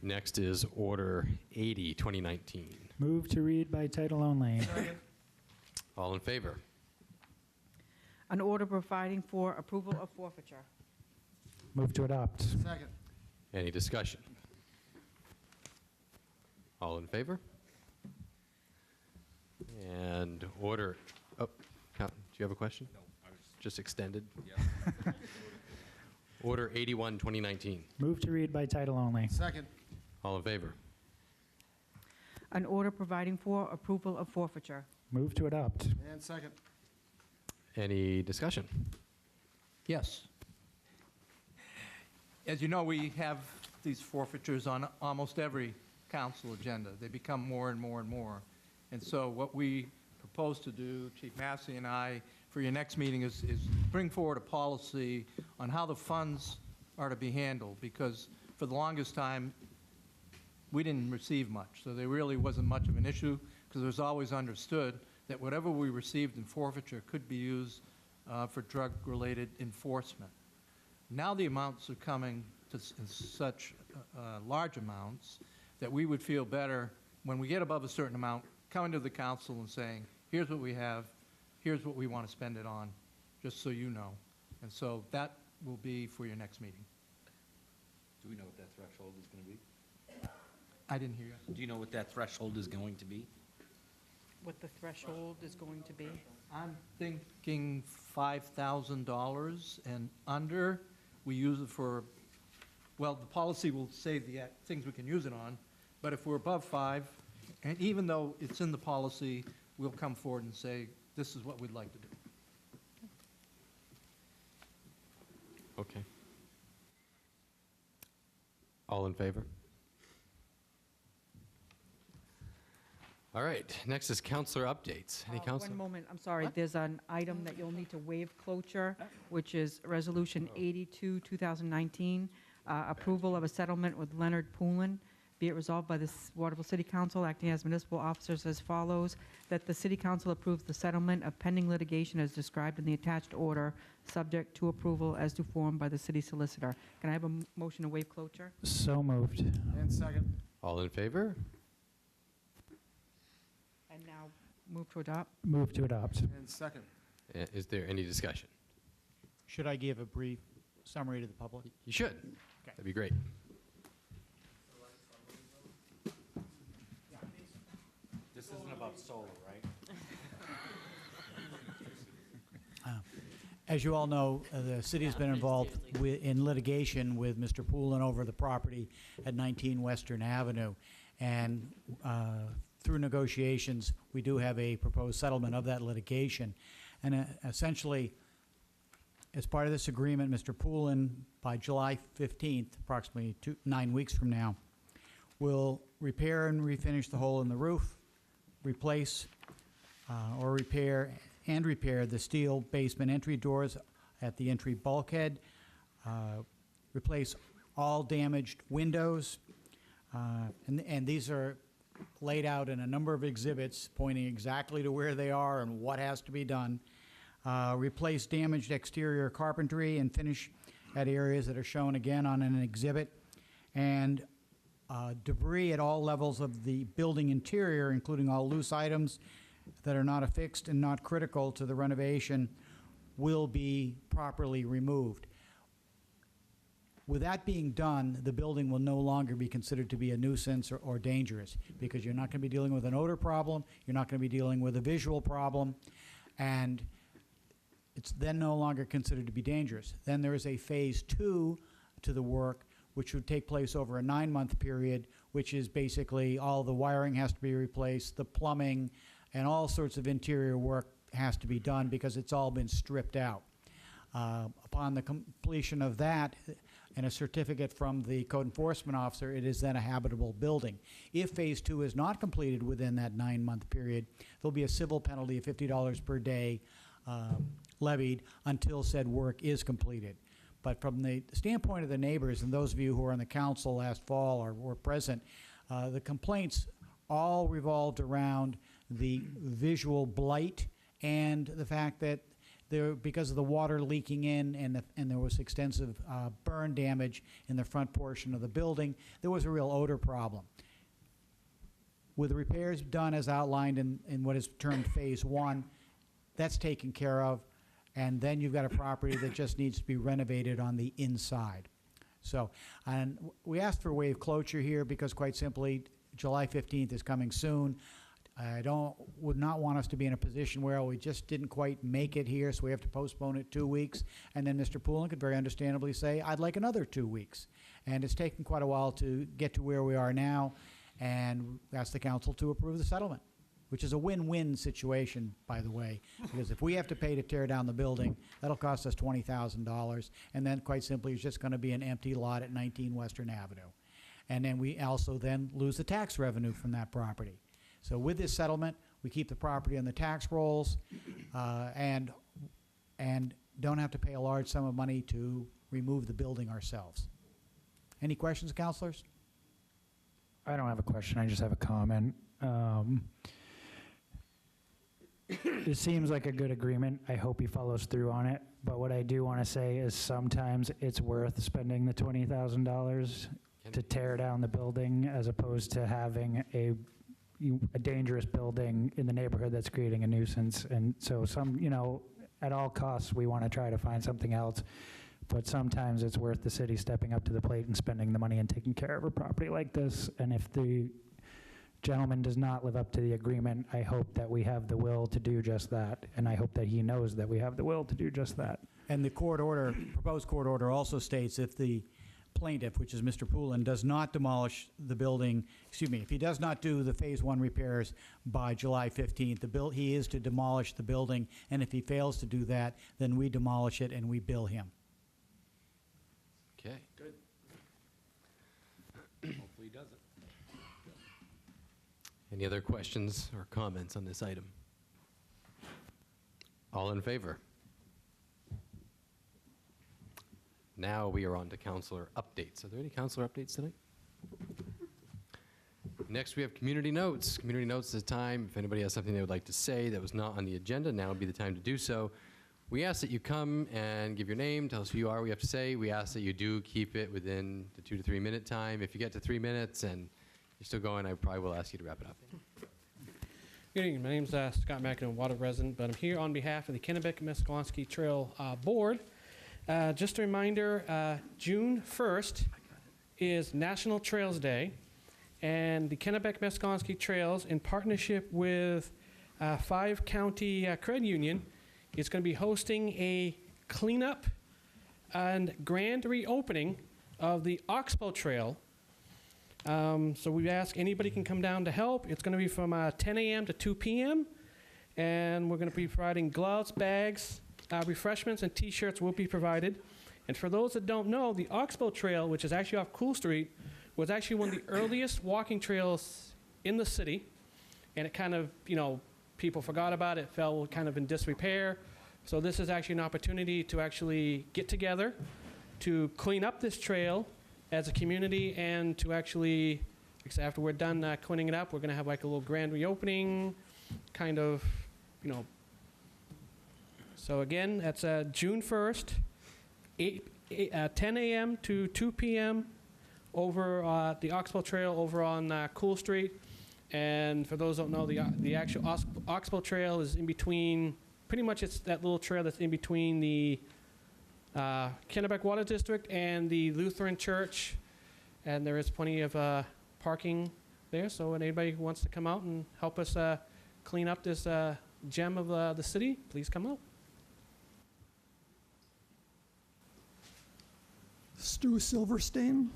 Next is Order 80, 2019. Move to read by title only. Second. All in favor? An order providing for approval of forfeiture. Move to adopt. Second. Any discussion? All in favor? And Order, do you have a question? No, I was just extended. Yeah. Order 81, 2019. Move to read by title only. Second. All in favor? An order providing for approval of forfeiture. Move to adopt. And second. Any discussion? Yes. As you know, we have these forfeitures on almost every council agenda. They become more and more and more. And so what we propose to do, Chief Massey and I, for your next meeting is bring forward a policy on how the funds are to be handled, because for the longest time, we didn't receive much. So there really wasn't much of an issue, because it was always understood that whatever we received in forfeiture could be used for drug-related enforcement. Now the amounts are coming to such large amounts that we would feel better when we get above a certain amount, coming to the council and saying, here's what we have, here's what we want to spend it on, just so you know. And so that will be for your next meeting. Do we know what that threshold is going to be? I didn't hear you. Do you know what that threshold is going to be? What the threshold is going to be? I'm thinking $5,000 and under. We use it for, well, the policy will say the things we can use it on, but if we're above 5, and even though it's in the policy, we'll come forward and say, this is what we'd like to do. Okay. All in favor? All right, next is counselor updates. Any counselor? One moment, I'm sorry. There's an item that you'll need to waive cloture, which is Resolution 82, 2019, approval of a settlement with Leonard Poulin. Be it resolved by the Waterville City Council, acting as municipal officers as follows, that the City Council approves the settlement of pending litigation as described in the attached order, subject to approval as to form by the city solicitor. Can I have a motion to waive cloture? So moved. And second. All in favor? And now move to adopt. Move to adopt. And second. Is there any discussion? Should I give a brief summary to the public? You should. That'd be great. This isn't about solar, right? As you all know, the city has been involved in litigation with Mr. Poulin over the property at 19 Western Avenue. And through negotiations, we do have a proposed settlement of that litigation. And essentially, as part of this agreement, Mr. Poulin, by July 15th, approximately 9 weeks from now, will repair and refinish the hole in the roof, replace or repair the steel basement entry doors at the entry bulkhead, replace all damaged windows, and these are laid out in a number of exhibits pointing exactly to where they are and what has to be done. Replace damaged exterior carpentry and finish at areas that are shown again on an exhibit. And debris at all levels of the building interior, including all loose items that are not affixed and not critical to the renovation will be properly removed. With that being done, the building will no longer be considered to be a nuisance or dangerous, because you're not going to be dealing with an odor problem, you're not going to be dealing with a visual problem, and it's then no longer considered to be dangerous. Then there is a phase 2 to the work, which would take place over a 9-month period, which is basically all the wiring has to be replaced, the plumbing, and all sorts of interior work has to be done because it's all been stripped out. Upon the completion of that, and a certificate from the code enforcement officer, it is then a habitable building. If phase 2 is not completed within that 9-month period, there'll be a civil penalty of $50 per day levied until said work is completed. But from the standpoint of the neighbors, and those of you who were on the council last fall or were present, the complaints all revolved around the visual blight and the fact that because of the water leaking in and there was extensive burn damage in the front portion of the building, there was a real odor problem. With the repairs done as outlined in what is termed phase 1, that's taken care of, and then you've got a property that just needs to be renovated on the inside. So, and we asked for a waive closure here because, quite simply, July 15th is coming soon. I would not want us to be in a position where we just didn't quite make it here, so we have to postpone it 2 weeks. And then Mr. Poulin could very understandably say, I'd like another 2 weeks. And it's taken quite a while to get to where we are now, and ask the council to approve the settlement, which is a win-win situation, by the way, because if we have to pay to tear down the building, that'll cost us $20,000, and then quite simply it's just going to be an empty lot at 19 Western Avenue. And then we also then lose the tax revenue from that property. So with this settlement, we keep the property on the tax rolls and don't have to pay a large sum of money to remove the building ourselves. Any questions, councilors? I don't have a question, I just have a comment. It seems like a good agreement. I hope he follows through on it. But what I do want to say is sometimes it's worth spending the $20,000 to tear down the building as opposed to having a dangerous building in the neighborhood that's creating a nuisance. And so at all costs, we want to try to find something else. But sometimes it's worth the city stepping up to the plate and spending the money and taking care of a property like this. And if the gentleman does not live up to the agreement, I hope that we have the will to do just that. And I hope that he knows that we have the will to do just that. And the court order, proposed court order also states if the plaintiff, which is Mr. Poulin, does not demolish the building, if he does not do the phase 1 repairs by July 15th, he is to demolish the building, and if he fails to do that, then we demolish it and we bill him. Okay. Good. Hopefully he does it. Any other questions or comments on this item? All in favor? Now we are on to councilor updates. Are there any councilor updates tonight? Next, we have community notes. Community notes is a time, if anybody has something they would like to say that was not on the agenda, now would be the time to do so. We ask that you come and give your name, tell us who you are, what you have to say. We ask that you do keep it within the 2 to 3 minute time. If you get to 3 minutes and you're still going, I probably will ask you to wrap it up. Good evening. My name is Scott Mackin, Water resident, but I'm here on behalf of the Kennebec-Meskwonsky Trail Board. Just a reminder, June 1st is National Trails Day, and the Kennebec-Meskwonsky Trails, in partnership with 5 County Credit Union, is going to be hosting a cleanup and grand reopening of the Oxbow Trail. So we ask anybody can come down to help. It's going to be from 10 a.m. to 2 p.m., and we're going to be providing gloves, bags, refreshments, and T-shirts will be provided. And for those that don't know, the Oxbow Trail, which is actually off Cool Street, was actually one of the earliest walking trails in the city. And it kind of, people forgot about it, fell kind of in disrepair. So this is actually an opportunity to actually get together, to clean up this trail as a community, and to actually, after we're done cleaning it up, we're going to have like a little grand reopening, kind of, So again, that's June 1st, 10 a.m. to 2 p.m. over the Oxbow Trail over on Cool Street. And for those who don't know, the actual Oxbow Trail is in between, pretty much it's that little trail that's in between the Kennebec Water District and the Lutheran Church. And there is plenty of parking there, so when anybody who wants to come out and help us clean up this gem of the city, please come out. Stu Silverstein.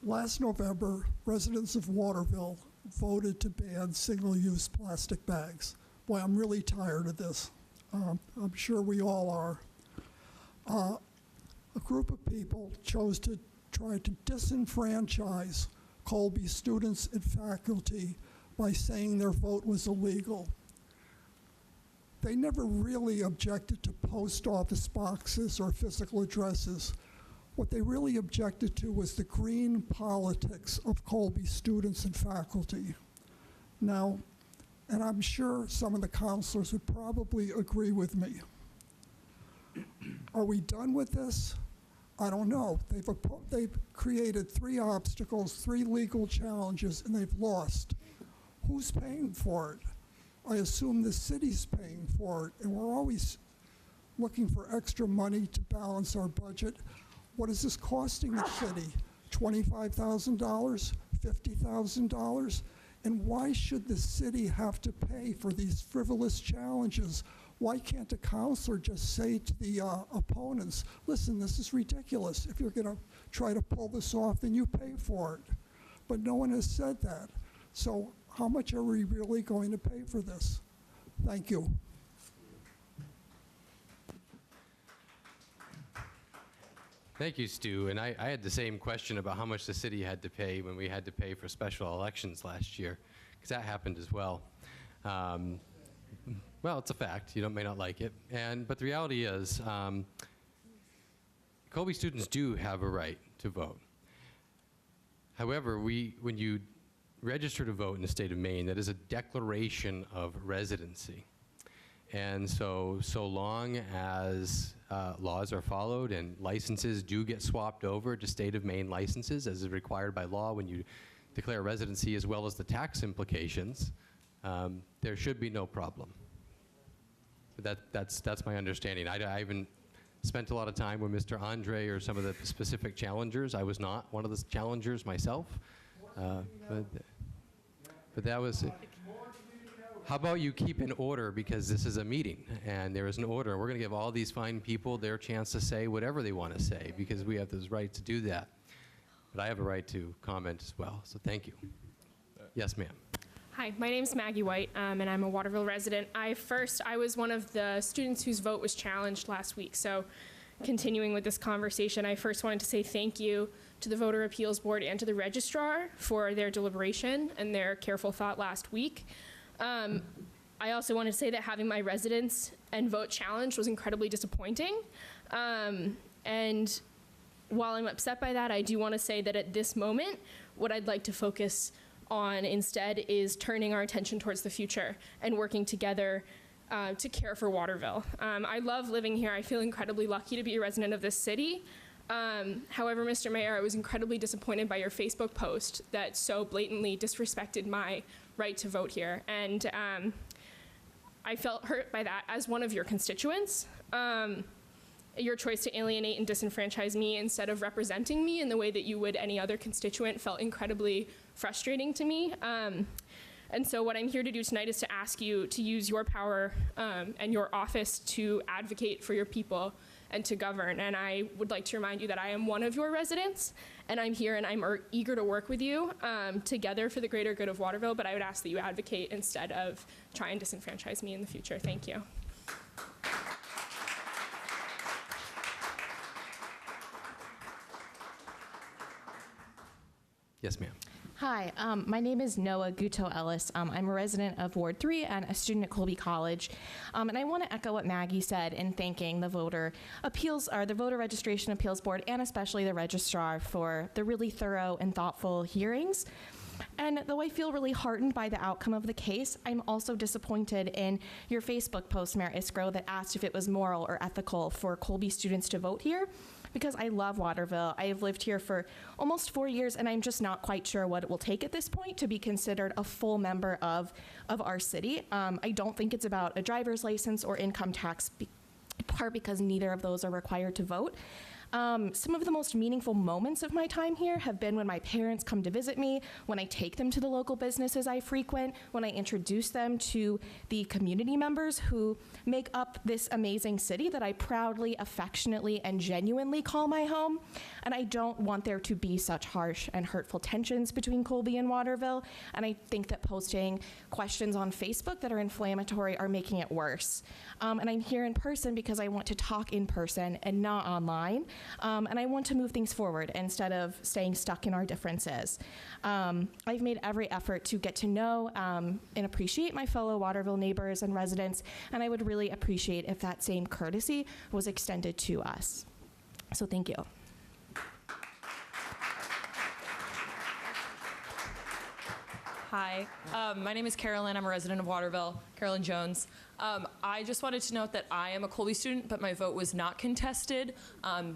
Last November, residents of Waterville voted to ban single-use plastic bags. Boy, I'm really tired of this. I'm sure we all are. A group of people chose to try to disenfranchise Colby students and faculty by saying their vote was illegal. They never really objected to post office boxes or physical addresses. What they really objected to was the green politics of Colby students and faculty. Now, and I'm sure some of the counselors would probably agree with me. Are we done with this? I don't know. They've created 3 obstacles, 3 legal challenges, and they've lost. Who's paying for it? I assume the city's paying for it, and we're always looking for extra money to balance our budget. What is this costing the city? $25,000? $50,000? And why should the city have to pay for these frivolous challenges? Why can't a counselor just say to the opponents, listen, this is ridiculous. If you're going to try to pull this off, then you pay for it. But no one has said that. So how much are we really going to pay for this? Thank you. Thank you, Stu. And I had the same question about how much the city had to pay when we had to pay for special elections last year, because that happened as well. Well, it's a fact. You may not like it. But the reality is, Colby students do have a right to vote. However, when you register to vote in the state of Maine, that is a declaration of residency. And so long as laws are followed and licenses do get swapped over to state of Maine licenses, as is required by law when you declare residency, as well as the tax implications, there should be no problem. That's my understanding. I haven't spent a lot of time with Mr. Andre or some of the specific challengers. I was not one of the challengers myself. But that was it. How about you keep an order, because this is a meeting and there is an order. We're going to give all these fine people their chance to say whatever they want to say, because we have this right to do that. But I have a right to comment as well, so thank you. Yes, ma'am. Hi, my name's Maggie White, and I'm a Waterville resident. I was one of the students whose vote was challenged last week, so continuing with this conversation, I first wanted to say thank you to the Voter Appeals Board and to the registrar for their deliberation and their careful thought last week. I also want to say that having my residence and vote challenged was incredibly disappointing. And while I'm upset by that, I do want to say that at this moment, what I'd like to focus on instead is turning our attention towards the future and working together to care for Waterville. I love living here. I feel incredibly lucky to be a resident of this city. However, Mr. Mayor, I was incredibly disappointed by your Facebook post that so blatantly disrespected my right to vote here. And I felt hurt by that as one of your constituents. Your choice to alienate and disenfranchise me instead of representing me in the way that you would any other constituent felt incredibly frustrating to me. And so what I'm here to do tonight is to ask you to use your power and your office to advocate for your people and to govern. And I would like to remind you that I am one of your residents, and I'm here and I'm eager to work with you together for the greater good of Waterville, but I would ask that you advocate instead of try and disenfranchise me in the future. Thank you. Yes, ma'am. Hi, my name is Noah Guto-Ellis. I'm a resident of Ward 3 and a student at Colby College. And I want to echo what Maggie said in thanking the Voter Registration Appeals Board and especially the registrar for the really thorough and thoughtful hearings. And though I feel really heartened by the outcome of the case, I'm also disappointed in your Facebook post, Mayor Iskro, that asked if it was moral or ethical for Colby students to vote here. because I love Waterville. I have lived here for almost 4 years, and I'm just not quite sure what it will take at this point to be considered a full member of our city. I don't think it's about a driver's license or income tax, in part because neither of those are required to vote. Some of the most meaningful moments of my time here have been when my parents come to visit me, when I take them to the local businesses I frequent, when I introduce them to the community members who make up this amazing city that I proudly, affectionately, and genuinely call my home. And I don't want there to be such harsh and hurtful tensions between Colby and Waterville. And I think that posting questions on Facebook that are inflammatory are making it worse. And I'm here in person because I want to talk in person and not online. And I want to move things forward instead of staying stuck in our differences. I've made every effort to get to know and appreciate my fellow Waterville neighbors and residents, and I would really appreciate if that same courtesy was extended to us. So thank you. Hi, my name is Carolyn. I'm a resident of Waterville, Carolyn Jones. I just wanted to note that I am a Colby student, but my vote was not contested,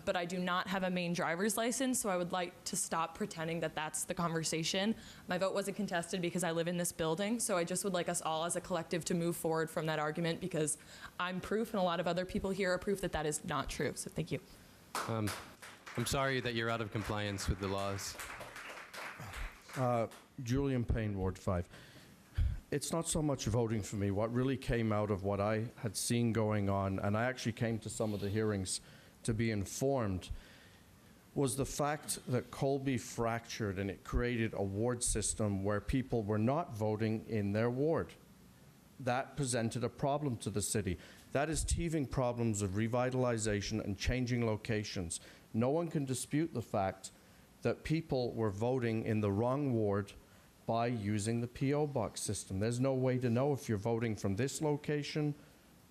but I do not have a Maine driver's license, so I would like to stop pretending that that's the conversation. My vote wasn't contested because I live in this building, so I just would like us all as a collective to move forward from that argument, because I'm proof and a lot of other people here are proof that that is not true, so thank you. I'm sorry that you're out of compliance with the laws. Julian Payne, Ward 5. It's not so much voting for me. What really came out of what I had seen going on, and I actually came to some of the hearings to be informed, was the fact that Colby fractured and it created a ward system where people were not voting in their ward. That presented a problem to the city. That is teething problems of revitalization and changing locations. No one can dispute the fact that people were voting in the wrong ward by using the P.O. box system. There's no way to know if you're voting from this location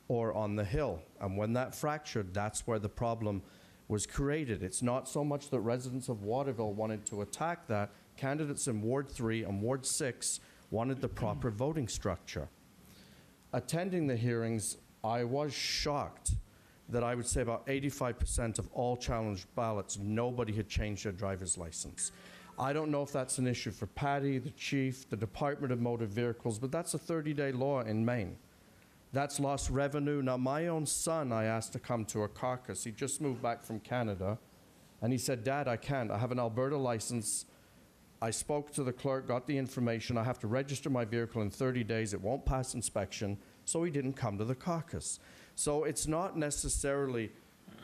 or on the hill. And when that fractured, that's where the problem was created. It's not so much that residents of Waterville wanted to attack that. Candidates in Ward 3 and Ward 6 wanted the proper voting structure. Attending the hearings, I was shocked that I would say about 85% of all challenged ballots, nobody had changed their driver's license. I don't know if that's an issue for Patty, the chief, the Department of Motor Vehicles, but that's a 30-day law in Maine. That's lost revenue. Now, my own son, I asked to come to a caucus. He just moved back from Canada, and he said, Dad, I can't. I have an Alberta license. I spoke to the clerk, got the information. I have to register my vehicle in 30 days. It won't pass inspection, so he didn't come to the caucus. So it's not necessarily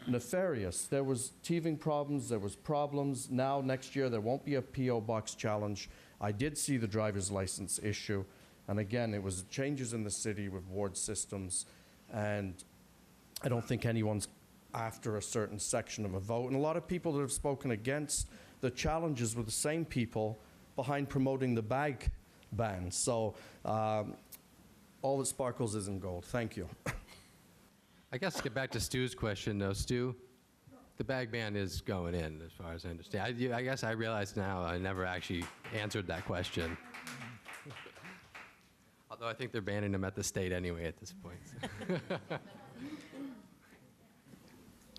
nefarious. There was teething problems, there was problems. Now, next year, there won't be a P.O. box challenge. I did see the driver's license issue. And again, it was changes in the city with ward systems. And I don't think anyone's after a certain section of a vote. And a lot of people that have spoken against the challenges were the same people behind promoting the bag ban. So all that sparkles isn't gold. Thank you. I guess to get back to Stu's question, though, Stu, the bag ban is going in, as far as I understand. I guess I realize now I never actually answered that question. Although I think they're banning them at the state anyway at this point.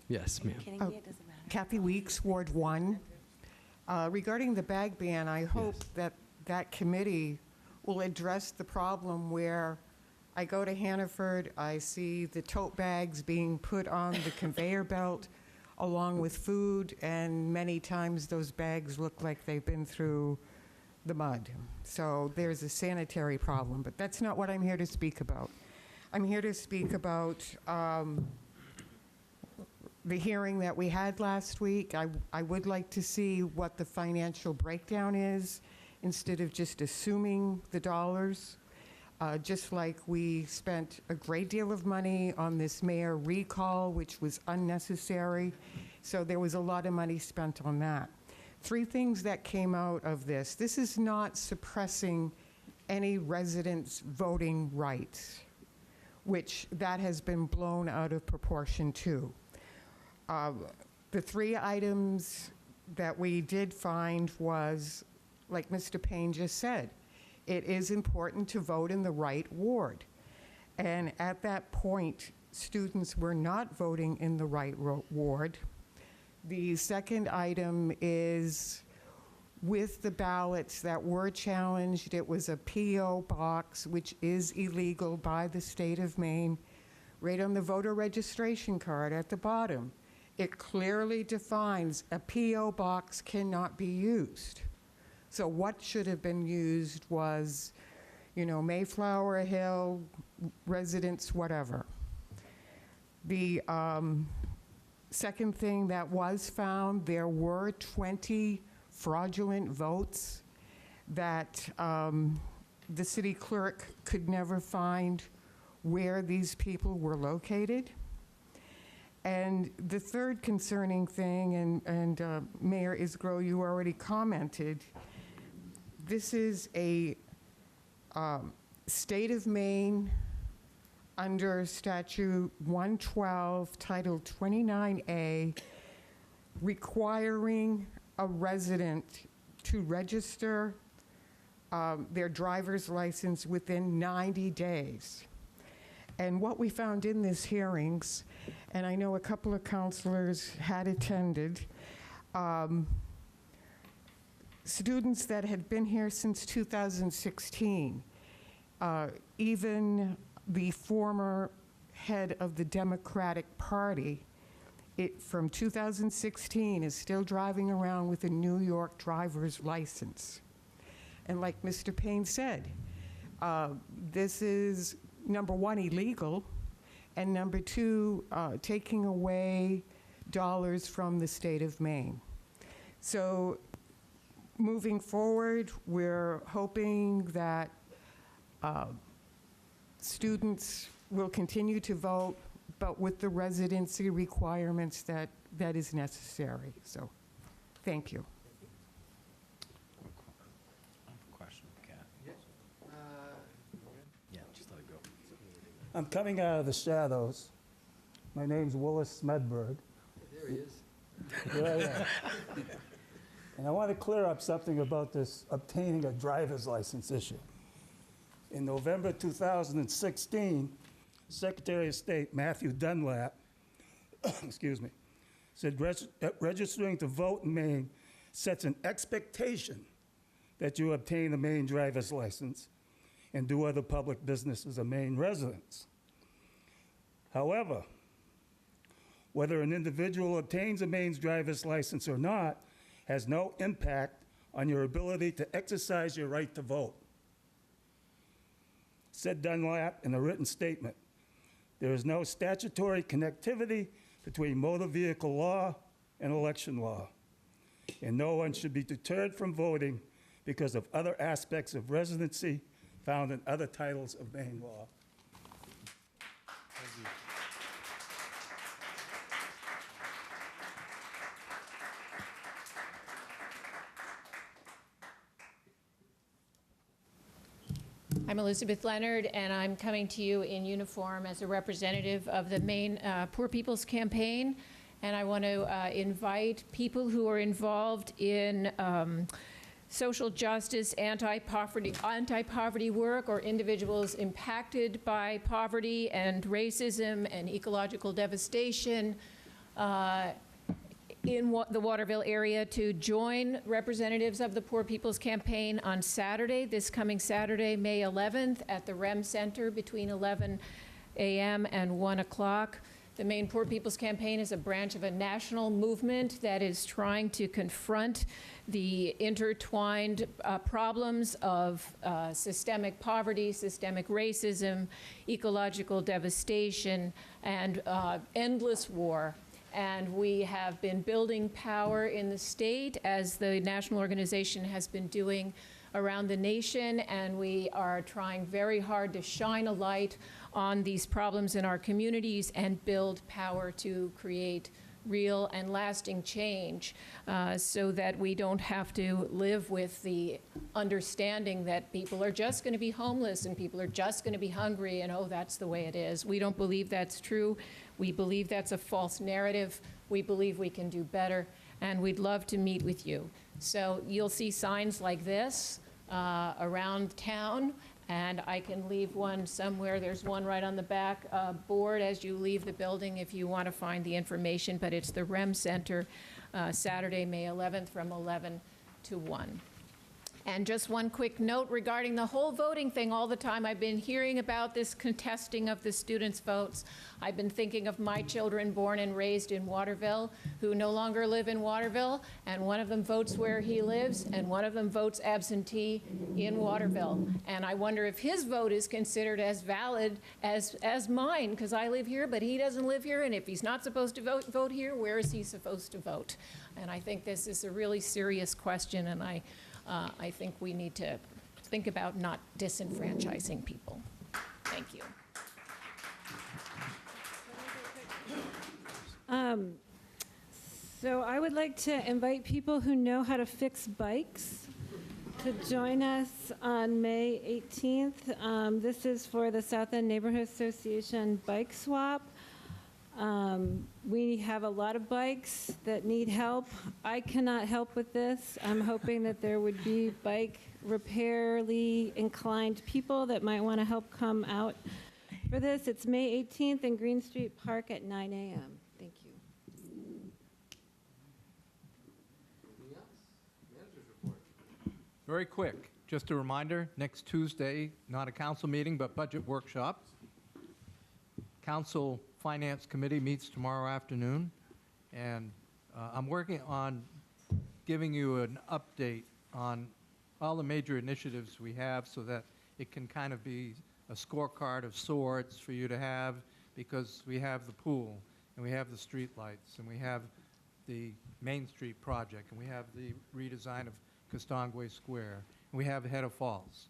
Yes, ma'am. Kathy Weeks, Ward 1. Regarding the bag ban, I hope that that committee will address the problem where I go to Hannaford, I see the tote bags being put on the conveyor belt along with food, and many times those bags look like they've been through the mud. So there's a sanitary problem, but that's not what I'm here to speak about. I'm here to speak about the hearing that we had last week. I would like to see what the financial breakdown is instead of just assuming the dollars. Just like we spent a great deal of money on this mayor recall, which was unnecessary. So there was a lot of money spent on that. 3 things that came out of this. This is not suppressing any residents' voting rights, which that has been blown out of proportion too. The 3 items that we did find was, like Mr. Payne just said, it is important to vote in the right ward. And at that point, students were not voting in the right ward. The second item is with the ballots that were challenged, it was a P.O. box, which is illegal by the state of Maine. Right on the voter registration card at the bottom, it clearly defines a P.O. box cannot be used. So what should have been used was, you know, Mayflower Hill, residence, whatever. The second thing that was found, there were 20 fraudulent votes that the city clerk could never find where these people were located. And the third concerning thing, and Mayor Isgro, you already commented, this is a state of Maine under statute 112, title 29A, requiring a resident to register their driver's license within 90 days. And what we found in these hearings, and I know a couple of counselors had attended, students that had been here since 2016, even the former head of the Democratic Party, from 2016 is still driving around with a New York driver's license. And like Mr. Payne said, this is, number one, illegal, and number two, taking away dollars from the state of Maine. So moving forward, we're hoping that students will continue to vote, but with the residency requirements that is necessary. So, thank you. Question, Kat. Yeah, just let it go. I'm coming out of the shadows. My name's Willis Smedberg. There he is. Here I am. And I want to clear up something about this obtaining a driver's license issue. In November 2016, Secretary of State Matthew Dunlap, excuse me, said registering to vote in Maine sets an expectation that you obtain a Maine driver's license and do other public business as a Maine resident. However, whether an individual obtains a Maine driver's license or not has no impact on your ability to exercise your right to vote. Said Dunlap in a written statement, there is no statutory connectivity between motor vehicle law and election law, and no one should be deterred from voting because of other aspects of residency found in other titles of Maine law. Thank you. I'm Elizabeth Leonard, and I'm coming to you in uniform as a representative of the Maine Poor People's Campaign. And I want to invite people who are involved in social justice, anti-poverty work, or individuals impacted by poverty and racism and ecological devastation in the Waterville area to join representatives of the Poor People's Campaign on Saturday, this coming Saturday, May 11th, at the REM Center between 11 a.m. and 1 o'clock. The Maine Poor People's Campaign is a branch of a national movement that is trying to confront the intertwined problems of systemic poverty, systemic racism, ecological devastation, and endless war. And we have been building power in the state, as the national organization has been doing around the nation, and we are trying very hard to shine a light on these problems in our communities and build power to create real and lasting change, so that we don't have to live with the understanding that people are just going to be homeless and people are just going to be hungry, and oh, that's the way it is. We don't believe that's true. We believe that's a false narrative. We believe we can do better, and we'd love to meet with you. So you'll see signs like this around town, And I can leave one somewhere. There's one right on the back board as you leave the building if you want to find the information. But it's the REM Center, Saturday, May 11th from 11 to 1. And just one quick note regarding the whole voting thing. All the time I've been hearing about this contesting of the students' votes. I've been thinking of my children born and raised in Waterville who no longer live in Waterville, and one of them votes where he lives, and one of them votes absentee in Waterville. And I wonder if his vote is considered as valid as mine, because I live here, but he doesn't live here, and if he's not supposed to vote here, where is he supposed to vote? And I think this is a really serious question, and I think we need to think about not disenfranchising people. Thank you. So I would like to invite people who know how to fix bikes to join us on May 18th. This is for the South End Neighborhood Association Bike Swap. We have a lot of bikes that need help. I cannot help with this. I'm hoping that there would be bike repairly inclined people that might want to help come out for this. It's May 18th in Green Street Park at 9 a.m. Thank you. Very quick, just a reminder, next Tuesday, not a council meeting, but budget workshop. Council Finance Committee meets tomorrow afternoon, and I'm working on giving you an update on all the major initiatives we have so that it can kind of be a scorecard of sorts for you to have, because we have the pool, and we have the street lights, and we have the Main Street project, and we have the redesign of Castongway Square, and we have Head of Falls.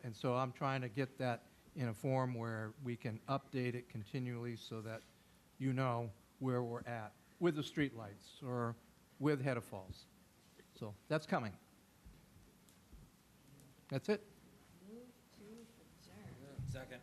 And so I'm trying to get that in a form where we can update it continually so that you know where we're at with the street lights or with Head of Falls. So that's coming. That's it. Second.